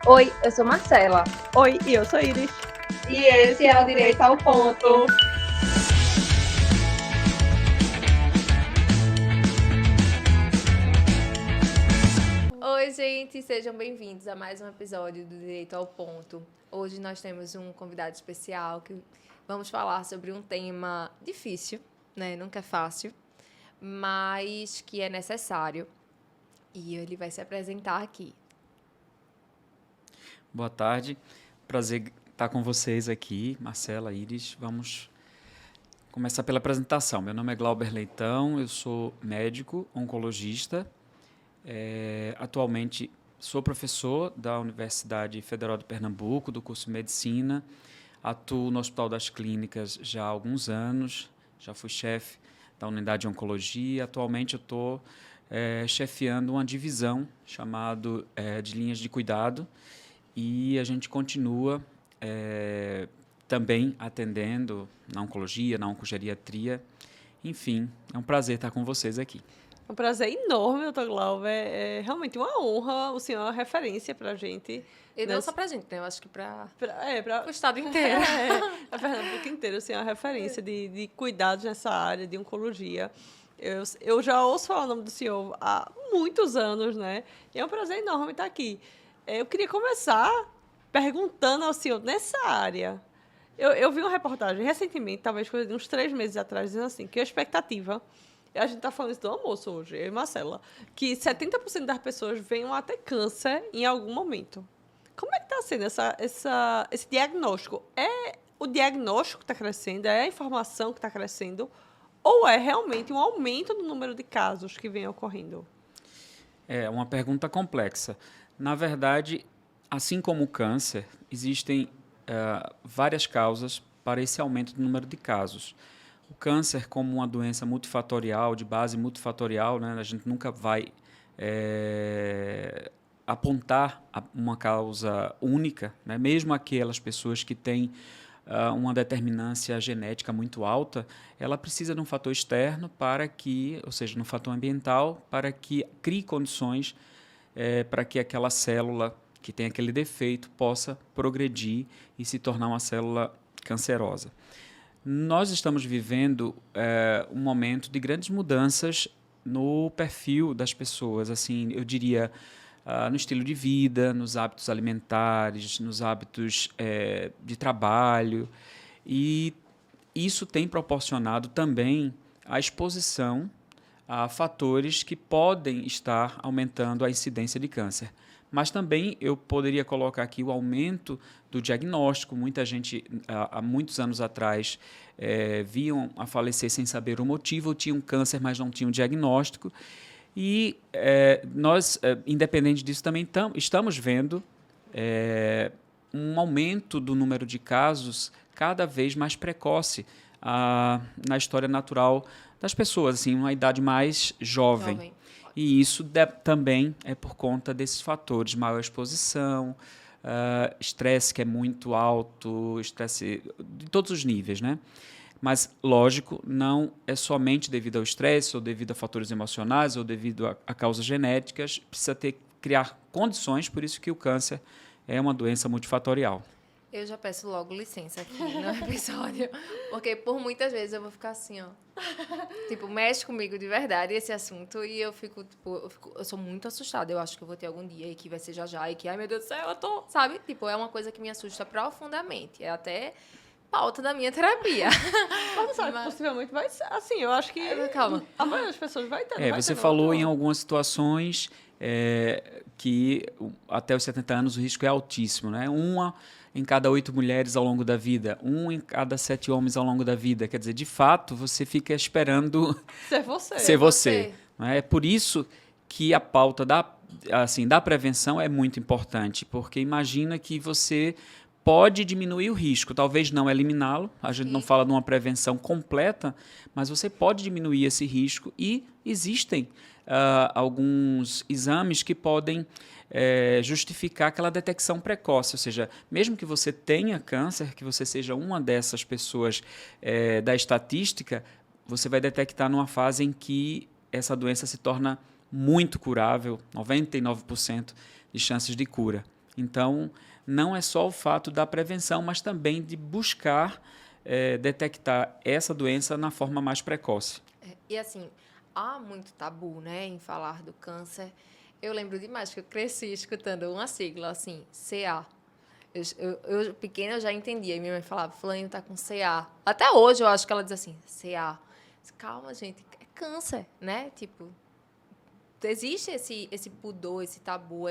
Oi, eu sou Marcela. Oi, e eu sou Iris. E esse é o Direito ao Ponto. Oi, gente, sejam bem-vindos a mais um episódio do Direito ao Ponto. Hoje nós temos um convidado especial que vamos falar sobre um tema difícil, né? Nunca é fácil, mas que é necessário. E ele vai se apresentar aqui. Boa tarde, prazer estar com vocês aqui, Marcela, Iris. Vamos começar pela apresentação. Meu nome é Glauber Leitão, eu sou médico, oncologista. Atualmente sou professor da Universidade Federal de Pernambuco, do curso de Medicina. Atuo no Hospital das Clínicas já há alguns anos, já fui chefe da unidade de oncologia. Atualmente eu estou chefiando uma divisão chamada de linhas de cuidado, e a gente continua também atendendo na oncologia, na oncogeriatria. Enfim, é um prazer estar com vocês aqui. É um prazer enorme, doutor Glauber. É realmente uma honra. O senhor é uma referência para a gente. E não só pra gente, né? Eu acho que para o o estado inteiro. a Pernambuco inteiro. O senhor é uma referência de cuidados nessa área de oncologia. Eu já ouço falar o nome do senhor há muitos anos, né? E é um prazer enorme estar aqui. Eu queria começar perguntando ao senhor, nessa área. Eu vi uma reportagem recentemente, talvez coisa de uns 3 meses atrás, dizendo assim, que a expectativa, a gente está falando isso do almoço hoje, eu e Marcela, que 70% das pessoas venham a ter câncer em algum momento. Como é que está sendo esse diagnóstico? É o diagnóstico que está crescendo? É a informação que está crescendo? Ou é realmente um aumento no número de casos que vem ocorrendo? É uma pergunta complexa. Na verdade, assim como o câncer, existem várias causas para esse aumento do número de casos. O câncer, como uma doença multifatorial, de base multifatorial, né, a gente nunca vai apontar uma causa única, né, mesmo aquelas pessoas que têm uma determinância genética muito alta, ela precisa de um fator externo para que, ou seja, um fator ambiental, para que crie condições para que aquela célula que tem aquele defeito possa progredir e se tornar uma célula cancerosa. Nós estamos vivendo um momento de grandes mudanças no perfil das pessoas, assim, eu diria, no estilo de vida, nos hábitos alimentares, nos hábitos de trabalho, e isso tem proporcionado também a exposição a fatores que podem estar aumentando a incidência de câncer. Mas também eu poderia colocar aqui o aumento do diagnóstico. Muita gente, há muitos anos atrás, viam a falecer sem saber o motivo, ou tinham câncer, mas não tinham diagnóstico. E nós, independente disso, também estamos vendo um aumento do número de casos cada vez mais precoce na história natural das pessoas, assim, uma idade mais jovem. E isso também é por conta desses fatores, maior exposição, estresse que é muito alto, estresse de todos os níveis, né? Mas, lógico, não é somente devido ao estresse, ou devido a fatores emocionais, ou devido a causas genéticas, precisa criar condições, por isso que o câncer é uma doença multifatorial. Eu já peço logo licença aqui no episódio, porque por muitas vezes eu vou ficar assim, ó. Tipo, mexe comigo de verdade esse assunto e eu sou muito assustada. Eu acho que eu vou ter algum dia e que vai ser já e que, ai meu Deus do céu, eu tô, sabe? Tipo, é uma coisa que me assusta profundamente. É até pauta da minha terapia. Mas sabe, possivelmente vai ser assim, eu acho que calma. A maioria das pessoas vai ter. Você falou em algumas situações que até os 70 anos o risco é altíssimo, né? Uma em cada 8 mulheres ao longo da vida, em cada 7 homens ao longo da vida. Quer dizer, de fato, você fica esperando ser você. Não é? É por isso que a pauta da prevenção é muito importante, porque imagina que você pode diminuir o risco, talvez não eliminá-lo, a gente não fala de uma prevenção completa, mas você pode diminuir esse risco e existem alguns exames que podem justificar aquela detecção precoce, ou seja, mesmo que você tenha câncer, que você seja uma dessas pessoas da estatística, você vai detectar numa fase em que essa doença se torna muito curável, 99% de chances de cura. Então, não é só o fato da prevenção, mas também de buscar detectar essa doença na forma mais precoce. E assim, há muito tabu, né, em falar do câncer. Eu lembro demais que eu cresci escutando uma sigla assim, CA. Eu pequena, eu já entendia. E minha mãe falava, fulano tá com CA. Até hoje eu acho que ela diz assim, CA. Calma, gente, é câncer, né? Tipo, existe esse pudor, esse tabu,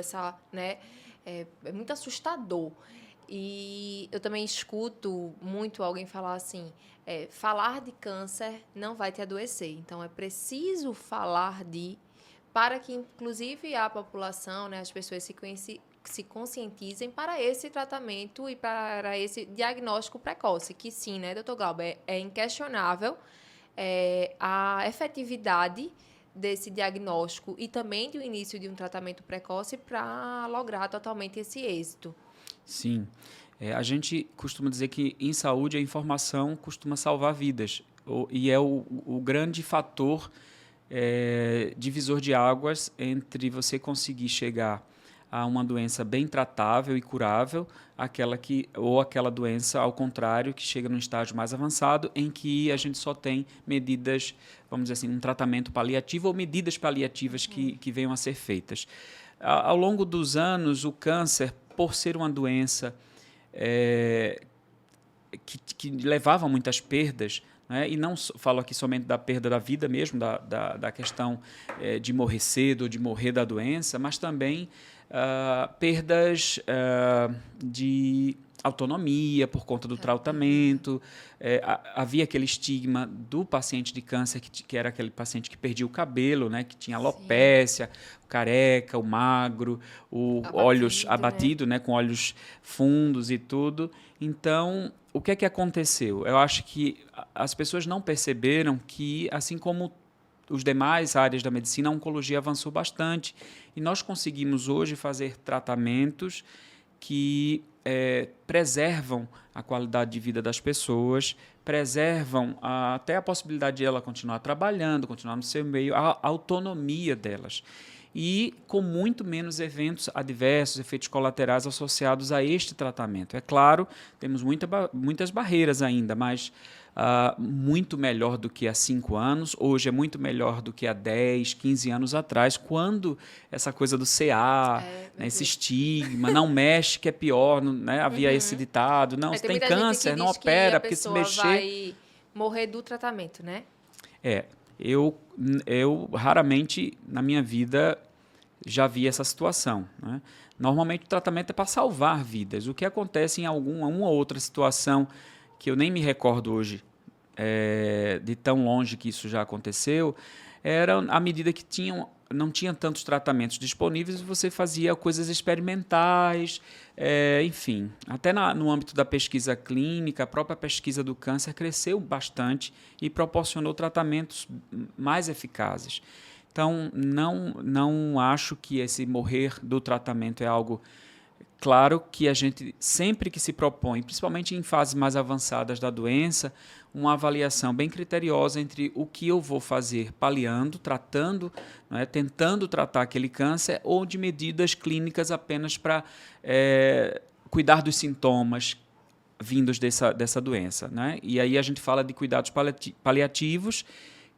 né? É muito assustador. E eu também escuto muito alguém falar assim, falar de câncer não vai te adoecer. Então, é preciso falar para que, inclusive, a população, né, as pessoas se conscientizem para esse tratamento e para esse diagnóstico precoce, que sim, né, doutor Glauber, é inquestionável a efetividade desse diagnóstico e também do início de um tratamento precoce para lograr totalmente esse êxito. Sim. A gente costuma dizer que em saúde a informação costuma salvar vidas. E é o grande fator divisor de águas entre você conseguir chegar a uma doença bem tratável e curável, ou aquela doença, ao contrário, que chega num estágio mais avançado, em que a gente só tem medidas, vamos dizer assim, um tratamento paliativo ou medidas paliativas que venham a ser feitas. Ao longo dos anos, o câncer, por ser uma doença que levava a muitas perdas, né? E não falo aqui somente da perda da vida mesmo, da questão de morrer cedo ou de morrer da doença, mas também perdas de autonomia por conta do tratamento. Havia aquele estigma do paciente de câncer, que era aquele paciente que perdia o cabelo, né? Que tinha alopécia, o careca, o magro, olhos abatido, né? Com olhos fundos e tudo. Então, o que é que aconteceu? Eu acho que as pessoas não perceberam que, assim como os demais áreas da medicina, a oncologia avançou bastante e nós conseguimos hoje fazer tratamentos que preservam a qualidade de vida das pessoas, preservam até a possibilidade de ela continuar trabalhando, continuar no seu meio, a autonomia delas. E com muito menos eventos adversos, efeitos colaterais associados a este tratamento. É claro, temos muitas barreiras ainda, mas muito melhor do que há 5 anos. Hoje é muito melhor do que há 10, 15 anos atrás, quando essa coisa do CA, né, esse estigma, não mexe que é pior, né? Havia esse ditado, não, se tem câncer, não opera, porque se mexer... vai morrer do tratamento, né? Eu raramente, na minha vida, já vi essa situação, né? Normalmente, o tratamento é para salvar vidas. O que acontece em uma ou outra situação que eu nem me recordo hoje, de tão longe que isso já aconteceu, era à medida que não tinha tantos tratamentos disponíveis, você fazia coisas experimentais, enfim. Até no âmbito da pesquisa clínica, a própria pesquisa do câncer cresceu bastante e proporcionou tratamentos mais eficazes. Então, não acho que esse morrer do tratamento é algo... Claro que a gente, sempre que se propõe, principalmente em fases mais avançadas da doença, uma avaliação bem criteriosa entre o que eu vou fazer paliando, tratando, né, tentando tratar aquele câncer, ou de medidas clínicas apenas para cuidar dos sintomas vindos dessa doença, né? E aí a gente fala de cuidados paliativos,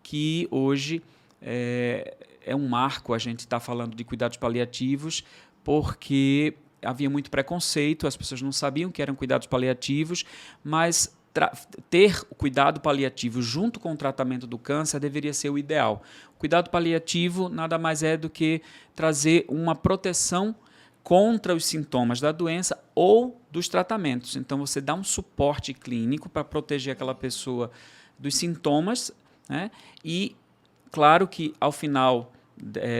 que hoje é um marco a gente estar falando de cuidados paliativos, porque havia muito preconceito, as pessoas não sabiam que eram cuidados paliativos, mas ter o cuidado paliativo junto com o tratamento do câncer deveria ser o ideal. O cuidado paliativo nada mais é do que trazer uma proteção contra os sintomas da doença ou dos tratamentos. Então, você dá um suporte clínico para proteger aquela pessoa dos sintomas, né? E, claro que, ao final...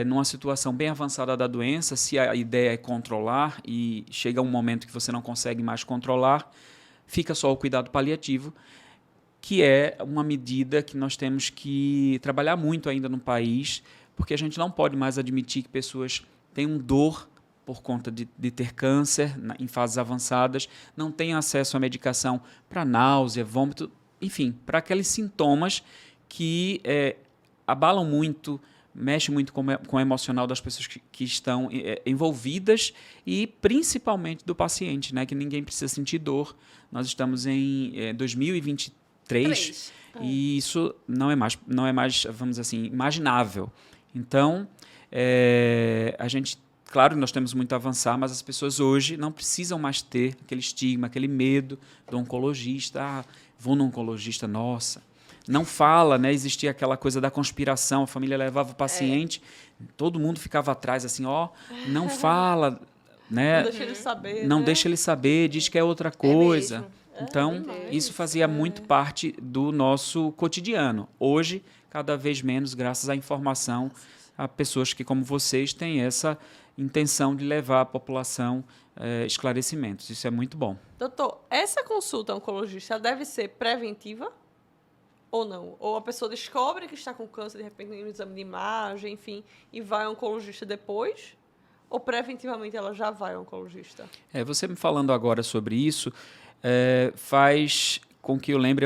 numa situação bem avançada da doença, se a ideia é controlar e chega um momento que você não consegue mais controlar, fica só o cuidado paliativo, que é uma medida que nós temos que trabalhar muito ainda no país, porque a gente não pode mais admitir que pessoas tenham dor por conta de ter câncer em fases avançadas, não tenham acesso à medicação para náusea, vômito, enfim, para aqueles sintomas que abalam muito mexe muito com o emocional das pessoas que estão envolvidas e principalmente do paciente, né? Que ninguém precisa sentir dor. Nós estamos em 2023 e isso não é mais, vamos dizer assim, imaginável. Então, a gente, claro, nós temos muito a avançar, mas as pessoas hoje não precisam mais ter aquele estigma, aquele medo do oncologista. Ah, vou no oncologista, nossa. Não fala, né? Existia aquela coisa da conspiração, a família levava o paciente, todo mundo ficava atrás, assim, não fala, né? Não deixa ele saber. Não né? deixa ele saber, diz que é outra coisa. mesmo. Então, isso fazia muito parte do nosso cotidiano. Hoje, cada vez menos, graças à informação, a pessoas que, como vocês, têm essa intenção de levar à população esclarecimentos. Isso é muito bom. Doutor, essa consulta oncologista deve ser preventiva ou não? Ou a pessoa descobre que está com câncer, de repente, no exame de imagem, enfim, e vai ao oncologista depois? Ou preventivamente ela já vai ao oncologista? Você me falando agora sobre isso faz com que eu lembre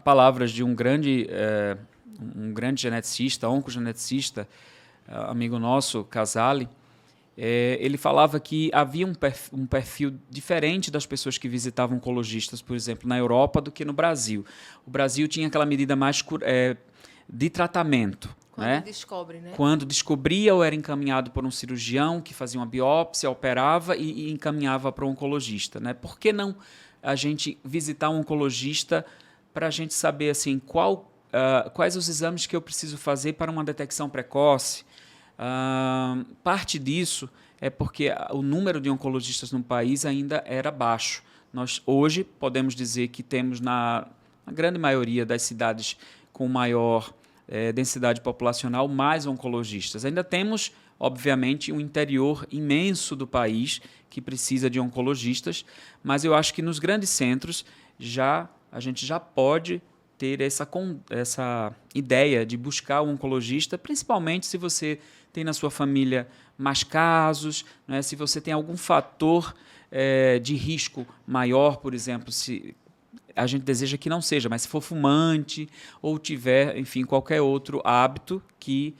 palavras de um grande geneticista, oncogeneticista, amigo nosso, Casale. Ele falava que havia um perfil diferente das pessoas que visitavam oncologistas, por exemplo, na Europa do que no Brasil. O Brasil tinha aquela medida mais de tratamento. Quando descobre, né? Quando descobria ou era encaminhado por um cirurgião que fazia uma biópsia, operava e encaminhava para o oncologista. Né? Por que não a gente visitar um oncologista para a gente saber assim, quais os exames que eu preciso fazer para uma detecção precoce? Parte disso é porque o número de oncologistas no país ainda era baixo. Nós hoje podemos dizer que temos na grande maioria das cidades com maior densidade populacional mais oncologistas. Ainda temos, obviamente, um interior imenso do país que precisa de oncologistas, mas eu acho que nos grandes centros a gente já pode ter essa ideia de buscar um oncologista, principalmente se você tem na sua família mais casos, né? Se você tem algum fator de risco maior, por exemplo, se a gente deseja que não seja, mas se for fumante ou tiver, enfim, qualquer outro hábito que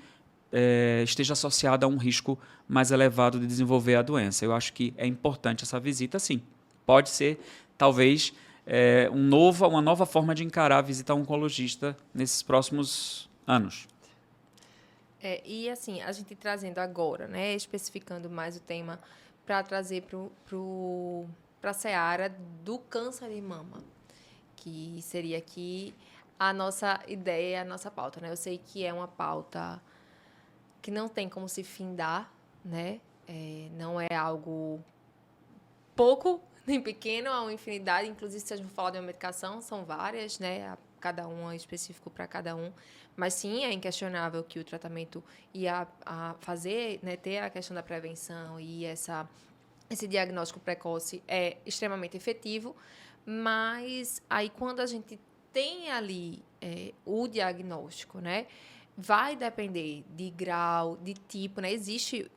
esteja associado a um risco mais elevado de desenvolver a doença. Eu acho que é importante essa visita, sim. Pode ser, talvez, uma nova forma de encarar a visita a um oncologista nesses próximos anos. E assim, a gente trazendo agora, né, especificando mais o tema, para trazer para a seara do câncer de mama, que seria aqui a nossa ideia, a nossa pauta. Né? Eu sei que é uma pauta que não tem como se findar, né? Não é algo pouco nem pequeno, há uma infinidade. Inclusive, se a gente for falar de uma medicação, são várias, né? Cada uma específico para cada um. Mas sim, é inquestionável que o tratamento ia fazer, né, ter a questão da prevenção e esse diagnóstico precoce é extremamente efetivo. Mas aí, quando a gente tem ali o diagnóstico, né, vai depender de grau, de tipo, né? Existe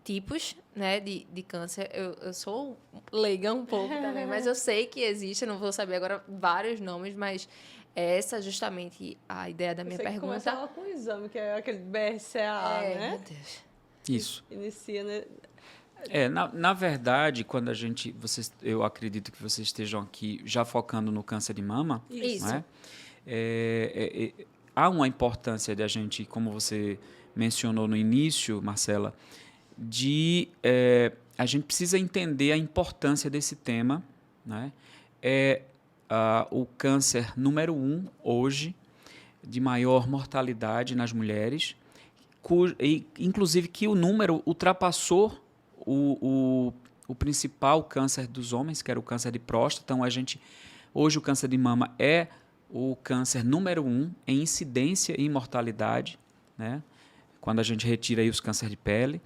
tipos, né, de câncer. Eu sou leiga um pouco também, mas eu sei que existe, eu não vou saber agora vários nomes, mas essa é justamente a ideia da minha pergunta. Começava com o exame, que é aquele BRCA, né? Meu Deus. Isso. Inicia, né? Na verdade, quando eu acredito que vocês estejam aqui já focando no câncer de mama. Isso. Né? Há uma importância de a gente, como você mencionou no início, Marcela, a gente precisa entender a importância desse tema. Né? O câncer número 1 hoje, de maior mortalidade nas mulheres, inclusive que o número ultrapassou o principal câncer dos homens, que era o câncer de próstata. Então, hoje o câncer de mama é o câncer número 1 em incidência e mortalidade, né? Quando a gente retira aí os cânceres de pele.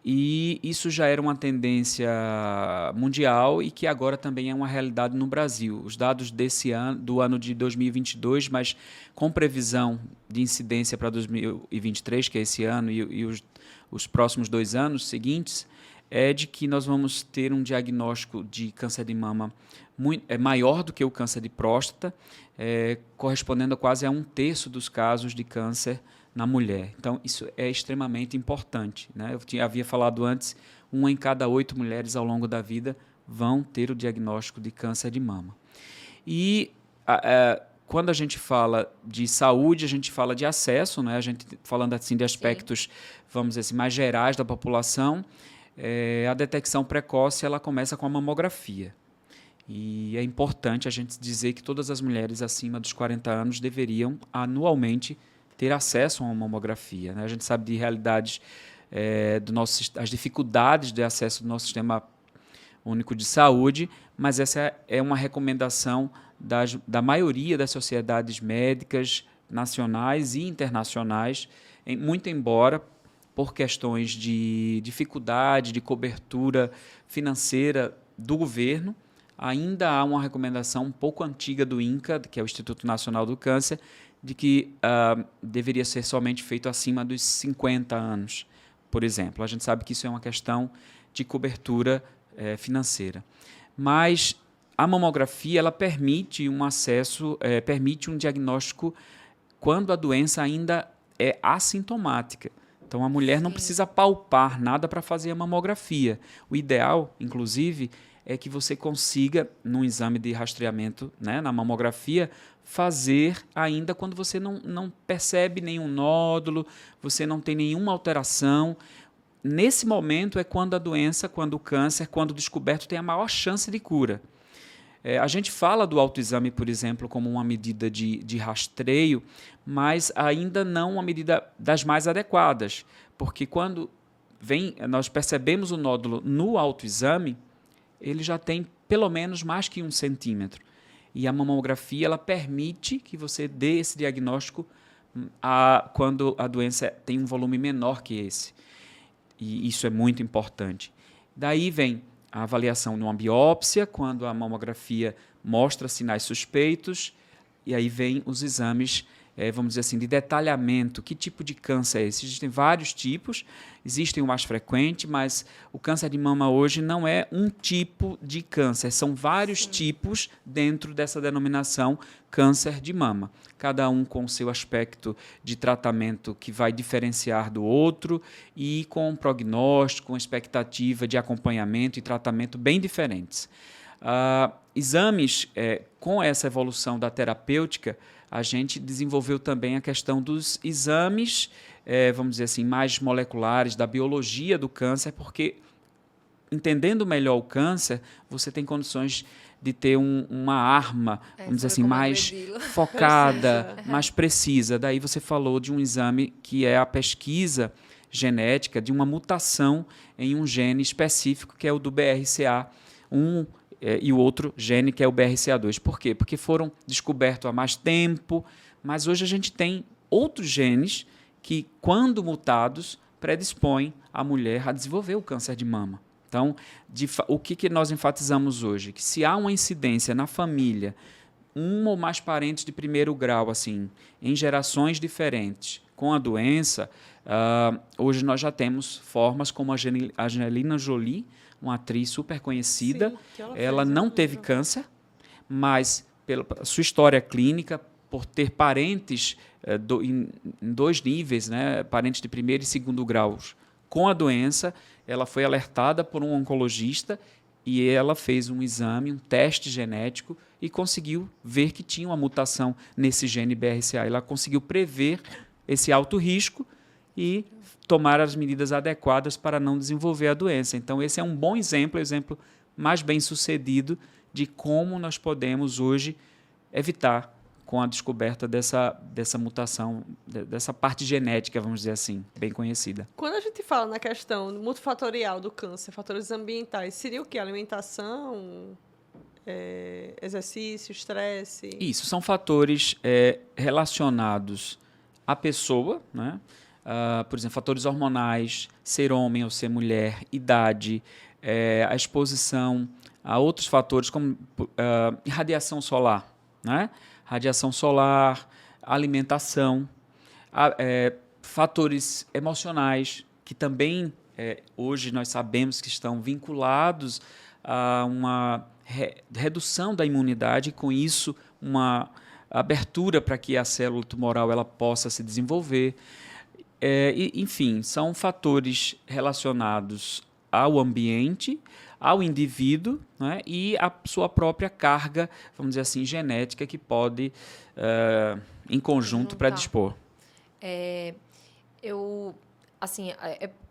E isso já era uma tendência mundial e que agora também é uma realidade no Brasil. Os dados do ano de 2022, mas com previsão de incidência para 2023, que é esse ano, e os próximos 2 anos seguintes, é de que nós vamos ter um diagnóstico de câncer de mama maior do que o câncer de próstata, correspondendo a quase a 1/3 dos casos de câncer na mulher. Então, isso é extremamente importante, né? Eu havia falado antes, 1 em cada 8 mulheres ao longo da vida vão ter o diagnóstico de câncer de mama. E quando a gente fala de saúde, a gente fala de acesso, né? A gente falando assim de aspectos, vamos dizer assim, mais gerais da população, a detecção precoce ela começa com a mamografia. E é importante a gente dizer que todas as mulheres acima dos 40 anos deveriam anualmente ter acesso a uma mamografia, né? A gente sabe de realidades as dificuldades de acesso do nosso sistema único de saúde, mas essa é uma recomendação da maioria das sociedades médicas nacionais e internacionais, muito embora por questões de dificuldade, de cobertura financeira do governo, ainda há uma recomendação um pouco antiga do INCA, que é o Instituto Nacional do Câncer, de que deveria ser somente feito acima dos 50 anos, por exemplo. A gente sabe que isso é uma questão de cobertura financeira. Mas a mamografia ela permite um acesso, permite um diagnóstico quando a doença ainda é assintomática. Então, a mulher não precisa palpar nada para fazer a mamografia. O ideal, inclusive, é que você consiga, num exame de rastreamento, né, na mamografia, fazer ainda quando você não percebe nenhum nódulo, você não tem nenhuma alteração. Nesse momento é quando a doença, quando o câncer, quando descoberto, tem a maior chance de cura. A gente fala do autoexame, por exemplo, como uma medida de rastreio, mas ainda não uma medida das mais adequadas, porque quando nós percebemos o nódulo no autoexame, ele já tem pelo menos mais que 1 centímetro. E a mamografia ela permite que você dê esse diagnóstico quando a doença tem um volume menor que esse. E isso é muito importante. Daí vem a avaliação numa biópsia, quando a mamografia mostra sinais suspeitos, e aí vem os exames, vamos dizer assim, de detalhamento. Que tipo de câncer é esse? Existem vários tipos, existem o mais frequente, mas o câncer de mama hoje não é um tipo de câncer, são vários tipos dentro dessa denominação câncer de mama. Cada um com o seu aspecto de tratamento que vai diferenciar do outro e com um prognóstico, com expectativa de acompanhamento e tratamento bem diferentes. Exames, com essa evolução da terapêutica, a gente desenvolveu também a questão dos exames, vamos dizer assim, mais moleculares, da biologia do câncer, porque entendendo melhor o câncer, você tem condições de ter uma arma, vamos dizer assim, mais focada, mais precisa. Daí você falou de um exame que é a pesquisa genética de uma mutação em um gene específico, que é o do BRCA1, e o outro gene, que é o BRCA2. Por quê? Porque foram descobertos há mais tempo, mas hoje a gente tem outros genes que, quando mutados, predispõem a mulher a desenvolver o câncer de mama. Então, o que nós enfatizamos hoje? Que se há uma incidência na família, um ou mais parentes de primeiro grau, assim, em gerações diferentes, com a doença, hoje nós já temos formas como a Angelina Jolie, uma atriz super conhecida. Sim, ela não teve câncer, mas pela sua história clínica, por ter parentes em 2 níveis, né, parentes de primeiro e segundo graus com a doença, ela foi alertada por um oncologista e ela fez um exame, um teste genético e conseguiu ver que tinha uma mutação nesse gene BRCA. Ela conseguiu prever esse alto risco e tomar as medidas adequadas para não desenvolver a doença. Então, esse é um bom exemplo, o exemplo mais bem sucedido de como nós podemos hoje evitar com a descoberta dessa mutação, dessa parte genética, vamos dizer assim, bem conhecida. Quando a gente fala na questão multifatorial do câncer, fatores ambientais, seria o quê? Alimentação, exercício, estresse? Isso, são fatores relacionados à pessoa, né? Por exemplo, fatores hormonais, ser homem ou ser mulher, idade, a exposição a outros fatores como radiação solar, né? Radiação solar, alimentação, fatores emocionais, que também hoje nós sabemos que estão vinculados a uma redução da imunidade e, com isso, uma abertura para que a célula tumoral ela possa se desenvolver. Enfim, são fatores relacionados ao ambiente, ao indivíduo, né, e à sua própria carga, vamos dizer assim, genética, que pode, em conjunto, predispor. Assim,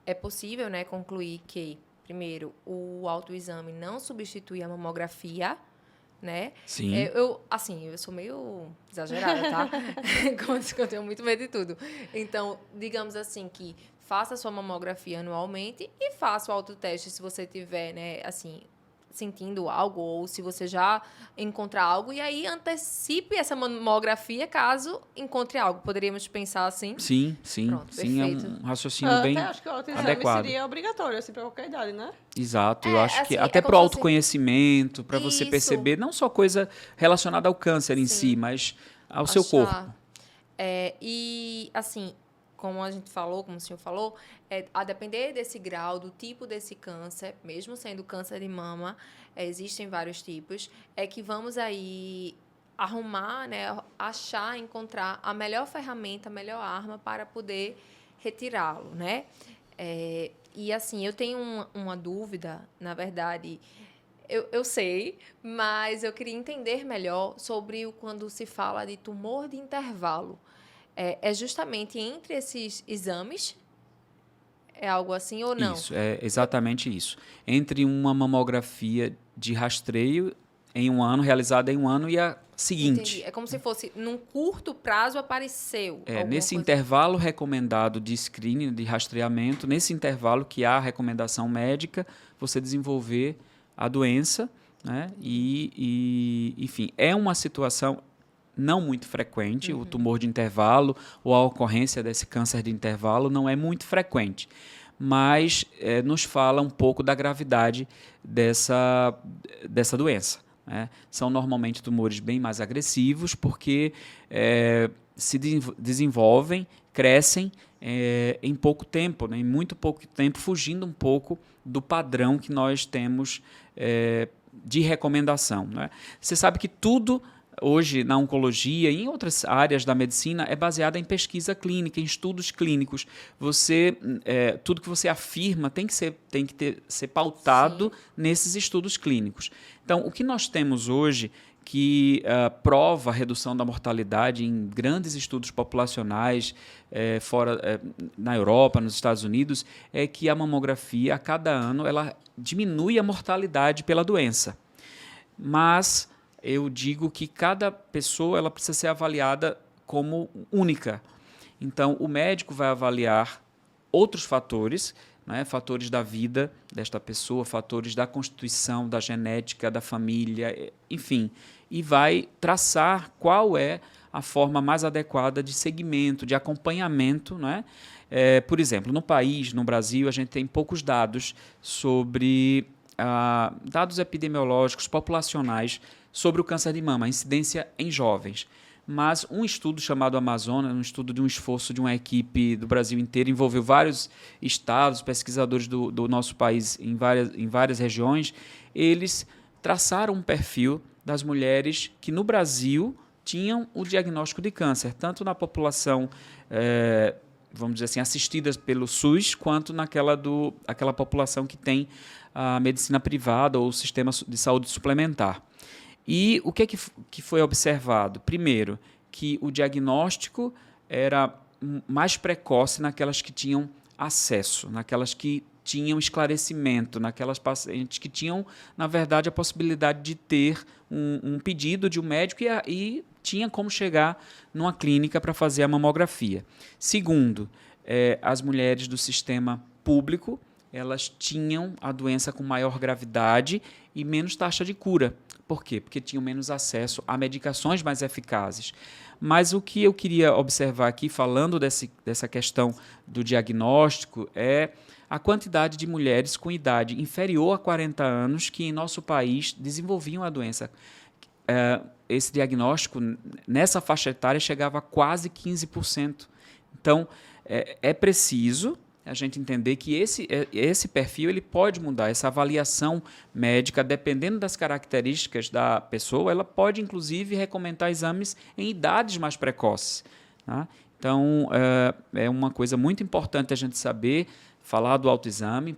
é possível, né, concluir que, primeiro, o autoexame não substitui a mamografia, né? Sim. Eu sou meio exagerada, tá? Eu tenho muito medo de tudo. Então, digamos assim, que faça a sua mamografia anualmente e faça o autoteste se você tiver, né, assim, sentindo algo ou se você já encontrar algo, e aí antecipe essa mamografia caso encontre algo. Poderíamos pensar assim? Sim. Pronto, Sim, é perfeito. um raciocínio bem acho que o autoexame adequado. seria obrigatório, assim, para qualquer idade, né? Exato, eu acho que assim, até como para o se fosse- autoconhecimento, para você Isso. perceber não só coisa relacionada ao câncer em si, mas ao seu corpo. E, assim, como a gente falou, como o senhor falou, a depender desse grau, do tipo desse câncer, mesmo sendo câncer de mama, existem vários tipos, que vamos aí arrumar, né, achar, encontrar a melhor ferramenta, a melhor arma para poder retirá-lo, né? E, assim, eu tenho uma dúvida, na verdade. Eu sei, mas eu queria entender melhor sobre quando se fala de tumor de intervalo. É justamente entre esses exames? É algo assim ou não? Isso, é exatamente isso. Entre uma mamografia de rastreio em um ano, realizada em um ano, e a seguinte. Entendi. É como se fosse, num curto prazo, apareceu alguma Nesse coisa. intervalo recomendado de screening, de rastreamento, nesse intervalo que há a recomendação médica, você desenvolver a doença, né? Enfim, é uma situação não muito frequente, o tumor de intervalo ou a ocorrência desse câncer de intervalo não é muito frequente, mas nos fala um pouco da gravidade dessa doença, né? São normalmente tumores bem mais agressivos, porque se desenvolvem, crescem em pouco tempo, né? Em muito pouco tempo, fugindo um pouco do padrão que nós temos de recomendação, né? Você sabe que tudo hoje na oncologia e em outras áreas da medicina é baseada em pesquisa clínica, em estudos clínicos. Tudo que você afirma tem que ser pautado nesses estudos clínicos. Então, o que nós temos hoje que prova a redução da mortalidade em grandes estudos populacionais na Europa, nos Estados Unidos, é que a mamografia, a cada ano, ela diminui a mortalidade pela doença. Mas eu digo que cada pessoa ela precisa ser avaliada como única. Então, o médico vai avaliar outros fatores, né, fatores da vida desta pessoa, fatores da constituição, da genética, da família, enfim, e vai traçar qual é a forma mais adequada de segmento, de acompanhamento, né? Por exemplo, no Brasil, a gente tem poucos dados sobre dados epidemiológicos, populacionais, sobre o câncer de mama, a incidência em jovens. Mas um estudo chamado Amazonas, um estudo de um esforço de uma equipe do Brasil inteiro, envolveu vários estados, pesquisadores do nosso país em várias regiões, eles traçaram um perfil das mulheres que no Brasil tinham o diagnóstico de câncer, tanto na população, vamos dizer assim, assistida pelo SUS, quanto aquela população que tem a medicina privada ou o sistema de saúde suplementar. E o que foi observado? Primeiro, que o diagnóstico era mais precoce naquelas que tinham acesso, naquelas que tinham esclarecimento, naquelas pacientes que tinham, na verdade, a possibilidade de ter um pedido de um médico e tinha como chegar numa clínica para fazer a mamografia. Segundo, as mulheres do sistema público, elas tinham a doença com maior gravidade e menos taxa de cura. Por quê? Porque tinham menos acesso a medicações mais eficazes. Mas o que eu queria observar aqui, falando dessa questão do diagnóstico, é a quantidade de mulheres com idade inferior a 40 anos que em nosso país desenvolviam a doença. Esse diagnóstico, nessa faixa etária, chegava a quase 15%. Então, é preciso a gente entender que esse perfil ele pode mudar, essa avaliação médica, dependendo das características da pessoa, ela pode, inclusive, recomendar exames em idades mais precoces, tá? Então, é uma coisa muito importante a gente saber falar do autoexame,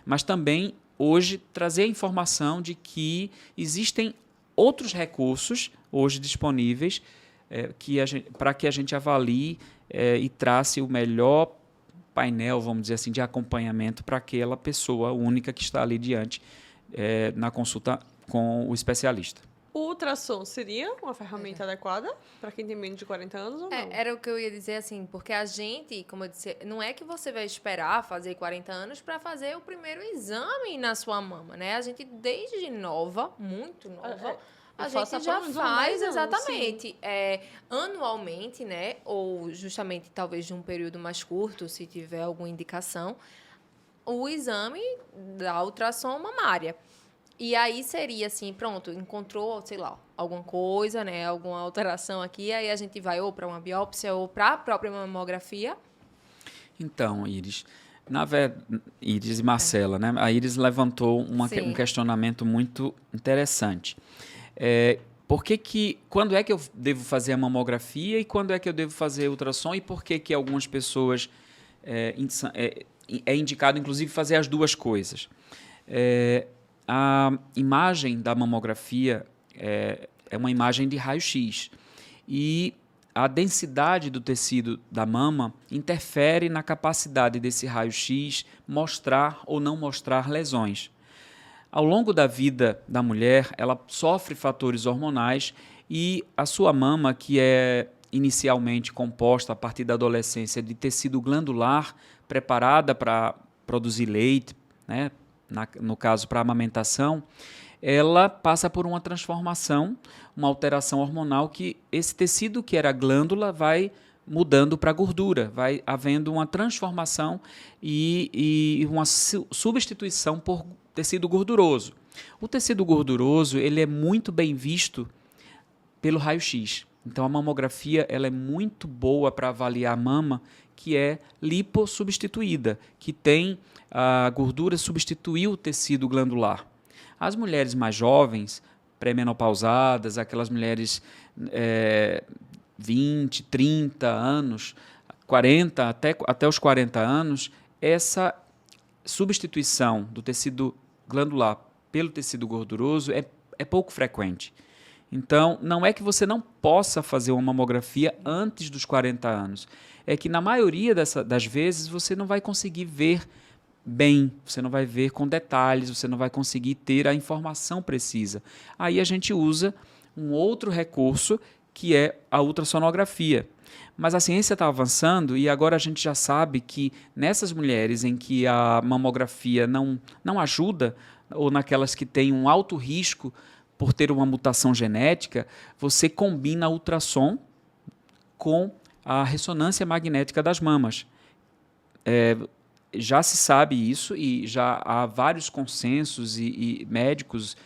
mas também hoje trazer a informação de que existem outros recursos hoje disponíveis para que a gente avalie e trace o melhor painel, vamos dizer assim, de acompanhamento para aquela pessoa única que está ali diante na consulta com o especialista. O ultrassom seria uma ferramenta adequada para quem tem menos de 40 anos ou não? Era o que eu ia dizer, assim, porque a gente, como eu disse, não é que você vai esperar fazer 40 anos para fazer o primeiro exame na sua mama, né? A gente, desde nova, muito nova, a gente já faz, exatamente, anualmente, né? Ou justamente, talvez, de um período mais curto, se tiver alguma indicação, o exame da ultrassom mamária. E aí seria assim, pronto, encontrou, sei lá, alguma coisa, né, alguma alteração aqui, aí a gente vai ou para uma biópsia ou para a própria mamografia. Então, Iris, Iris e Marcela, né? A Iris levantou um questionamento muito interessante. Quando é que eu devo fazer a mamografia e quando é que eu devo fazer a ultrassom e por que algumas pessoas é indicado, inclusive, fazer as duas coisas? A imagem da mamografia é uma imagem de raio-x e a densidade do tecido da mama interfere na capacidade desse raio-x mostrar ou não mostrar lesões. Ao longo da vida da mulher, ela sofre fatores hormonais e a sua mama, que é inicialmente composta a partir da adolescência de tecido glandular preparada para produzir leite, né? No caso, para a amamentação, ela passa por uma transformação, uma alteração hormonal que esse tecido que era glândula vai mudando para gordura, vai havendo uma transformação e uma substituição por tecido gorduroso. O tecido gorduroso ele é muito bem visto pelo raio-x. Então, a mamografia ela é muito boa para avaliar a mama que é lipossubstituída, que tem a gordura substituir o tecido glandular. As mulheres mais jovens, pré-menopausadas, aquelas mulheres 20, 30 anos, 40, até os 40 anos, essa substituição do tecido glandular pelo tecido gorduroso é pouco frequente. Então, não é que você não possa fazer uma mamografia antes dos 40 anos. É que, na maioria das vezes, você não vai conseguir ver bem, você não vai ver com detalhes, você não vai conseguir ter a informação precisa. Aí a gente usa um outro recurso, que é a ultrassonografia. Mas a ciência está avançando e agora a gente já sabe que nessas mulheres em que a mamografia não ajuda, ou naquelas que têm um alto risco por ter uma mutação genética, você combina a ultrassom com a ressonância magnética das mamas. Já se sabe isso e já há vários consensos e médicos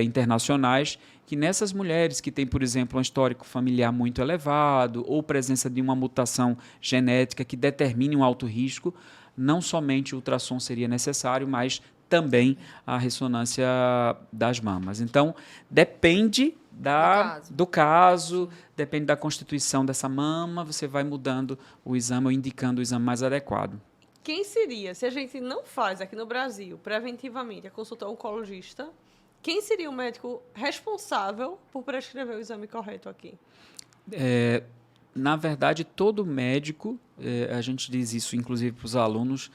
internacionais que nessas mulheres que têm, por exemplo, um histórico familiar muito elevado ou presença de uma mutação genética que determine um alto risco, não somente o ultrassom seria necessário, mas também a ressonância das mamas. Então, depende do caso, depende da constituição dessa mama, você vai mudando o exame ou indicando o exame mais adequado. Quem seria, se a gente não faz aqui no Brasil, preventivamente, a consulta oncologista, quem seria o médico responsável por prescrever o exame correto aqui? Na verdade, todo médico, a gente diz isso inclusive para os alunos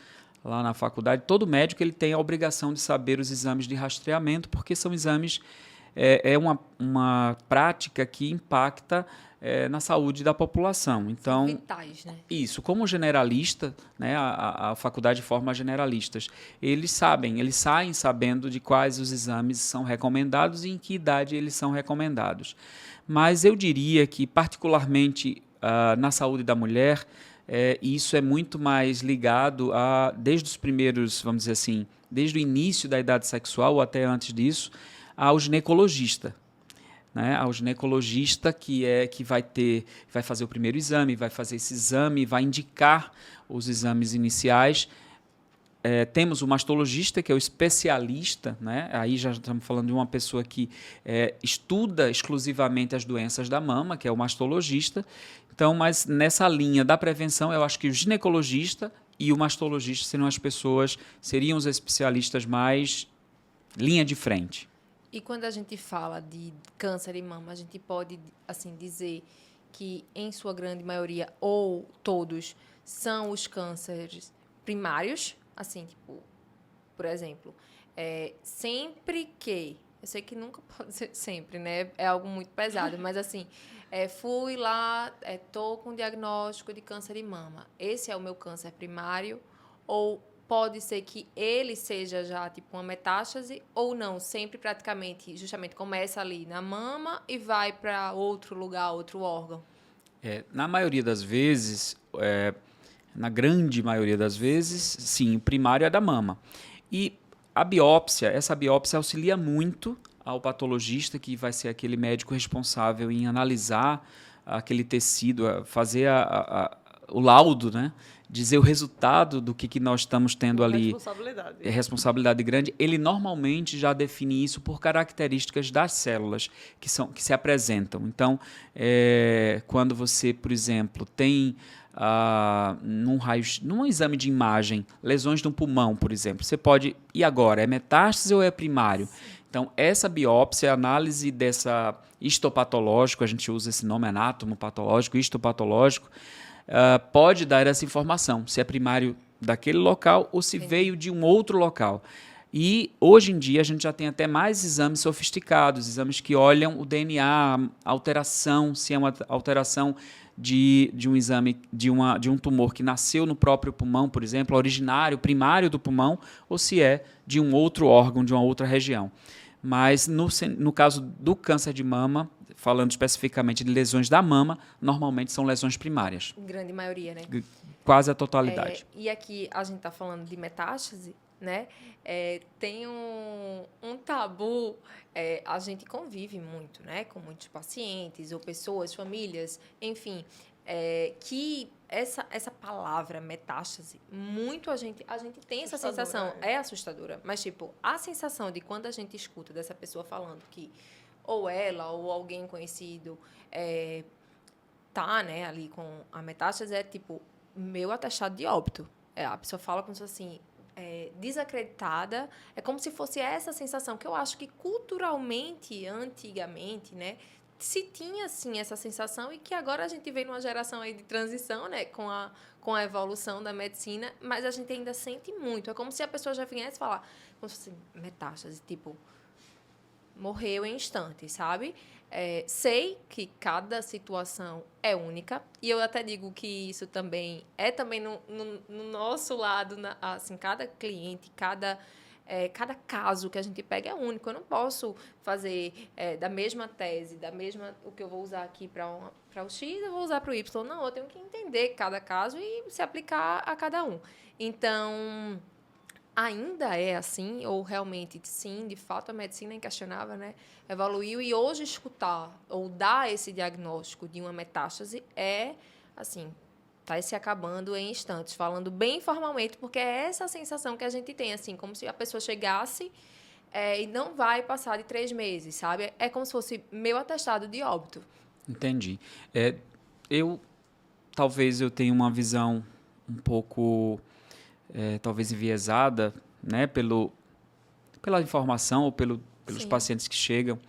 lá na faculdade, todo médico ele tem a obrigação de saber os exames de rastreamento, porque são exames, uma prática que impacta na saúde da população. Então, vitais, né? Isso, como generalista, né, a faculdade forma generalistas, eles saem sabendo de quais os exames são recomendados e em que idade eles são recomendados. Mas eu diria que, particularmente na saúde da mulher, isso é muito mais ligado desde os primeiros, vamos dizer assim, desde o início da idade sexual ou até antes disso, ao ginecologista. Né, ao ginecologista que vai fazer o primeiro exame, vai fazer esse exame, vai indicar os exames iniciais temos o mastologista, que é o especialista, né? Aí já estamos falando de uma pessoa que estuda exclusivamente as doenças da mama, que é o mastologista. Então, mas nessa linha da prevenção, eu acho que o ginecologista e o mastologista seriam os especialistas mais linha de frente. E quando a gente fala de câncer de mama, a gente pode assim dizer que, em sua grande maioria, ou todos, são os cânceres primários, assim, tipo, por exemplo, sempre que, eu sei que nunca pode ser sempre, né? É algo muito pesado, mas assim, fui lá, tô com diagnóstico de câncer de mama. Esse é o meu câncer primário, ou pode ser que ele seja já tipo uma metástase, ou não, sempre praticamente, justamente começa ali na mama e vai para outro lugar, outro órgão. Na maioria das vezes, na grande maioria das vezes, sim, o primário é da mama. E essa biópsia auxilia muito ao patologista, que vai ser aquele médico responsável em analisar aquele tecido, fazer o laudo, né? Dizer o resultado do que nós estamos tendo ali. Responsabilidade grande. Ele normalmente já define isso por características das células que se apresentam. Então, quando você, por exemplo, tem num exame de imagem, lesões no pulmão, por exemplo, você pode... E agora? É metástase ou é primário? Então, essa biópsia, a análise dessa histopatológico, a gente usa esse nome anátomo patológico, histopatológico, pode dar essa informação, se é primário daquele local ou se veio de um outro local. E, hoje em dia, a gente já tem até mais exames sofisticados, exames que olham o DNA, a alteração, se é uma alteração de um exame, de um tumor que nasceu no próprio pulmão, por exemplo, originário, primário do pulmão, ou se é de um outro órgão, de uma outra região. Mas, no caso do câncer de mama, falando especificamente de lesões da mama, normalmente são lesões primárias. Grande maioria, né? Quase a totalidade. E aqui a gente está falando de metástase, né? Tem um tabu, a gente convive muito, né? Com muitos pacientes ou pessoas, famílias, enfim, que essa palavra metástase, muito a gente tem essa sensação, é assustadora, mas tipo, a sensação de quando a gente escuta dessa pessoa falando que ou ela ou alguém conhecido tá, né, ali com a metástase, é tipo, meu atestado de óbito. A pessoa fala como se fosse assim, desacreditada, é como se fosse essa sensação que eu acho que culturalmente, antigamente, né, se tinha, assim, essa sensação, e que agora a gente vem numa geração aí de transição, né, com a evolução da medicina, mas a gente ainda sente muito. É como se a pessoa já viesse falar, como se fosse metástase, tipo, morreu em instantes, sabe? Sei que cada situação é única, e eu até digo que isso também no nosso lado, assim, cada cliente, cada caso que a gente pega é único. Eu não posso fazer da mesma tese, o que eu vou usar aqui para o X, eu vou usar para o Y. Não, eu tenho que entender cada caso e se aplicar a cada um. Então, ainda é assim, ou realmente, sim, de fato, a medicina é inquestionável, né? Evoluiu, e hoje escutar ou dar esse diagnóstico de uma metástase assim, está se acabando em instantes, falando bem informalmente, porque é essa sensação que a gente tem, assim, como se a pessoa chegasse e não vai passar de 3 meses, sabe? É como se fosse meu atestado de óbito. Entendi. Talvez eu tenha uma visão um pouco, talvez enviesada, né, pela informação ou pelos Sim. pacientes que chegam,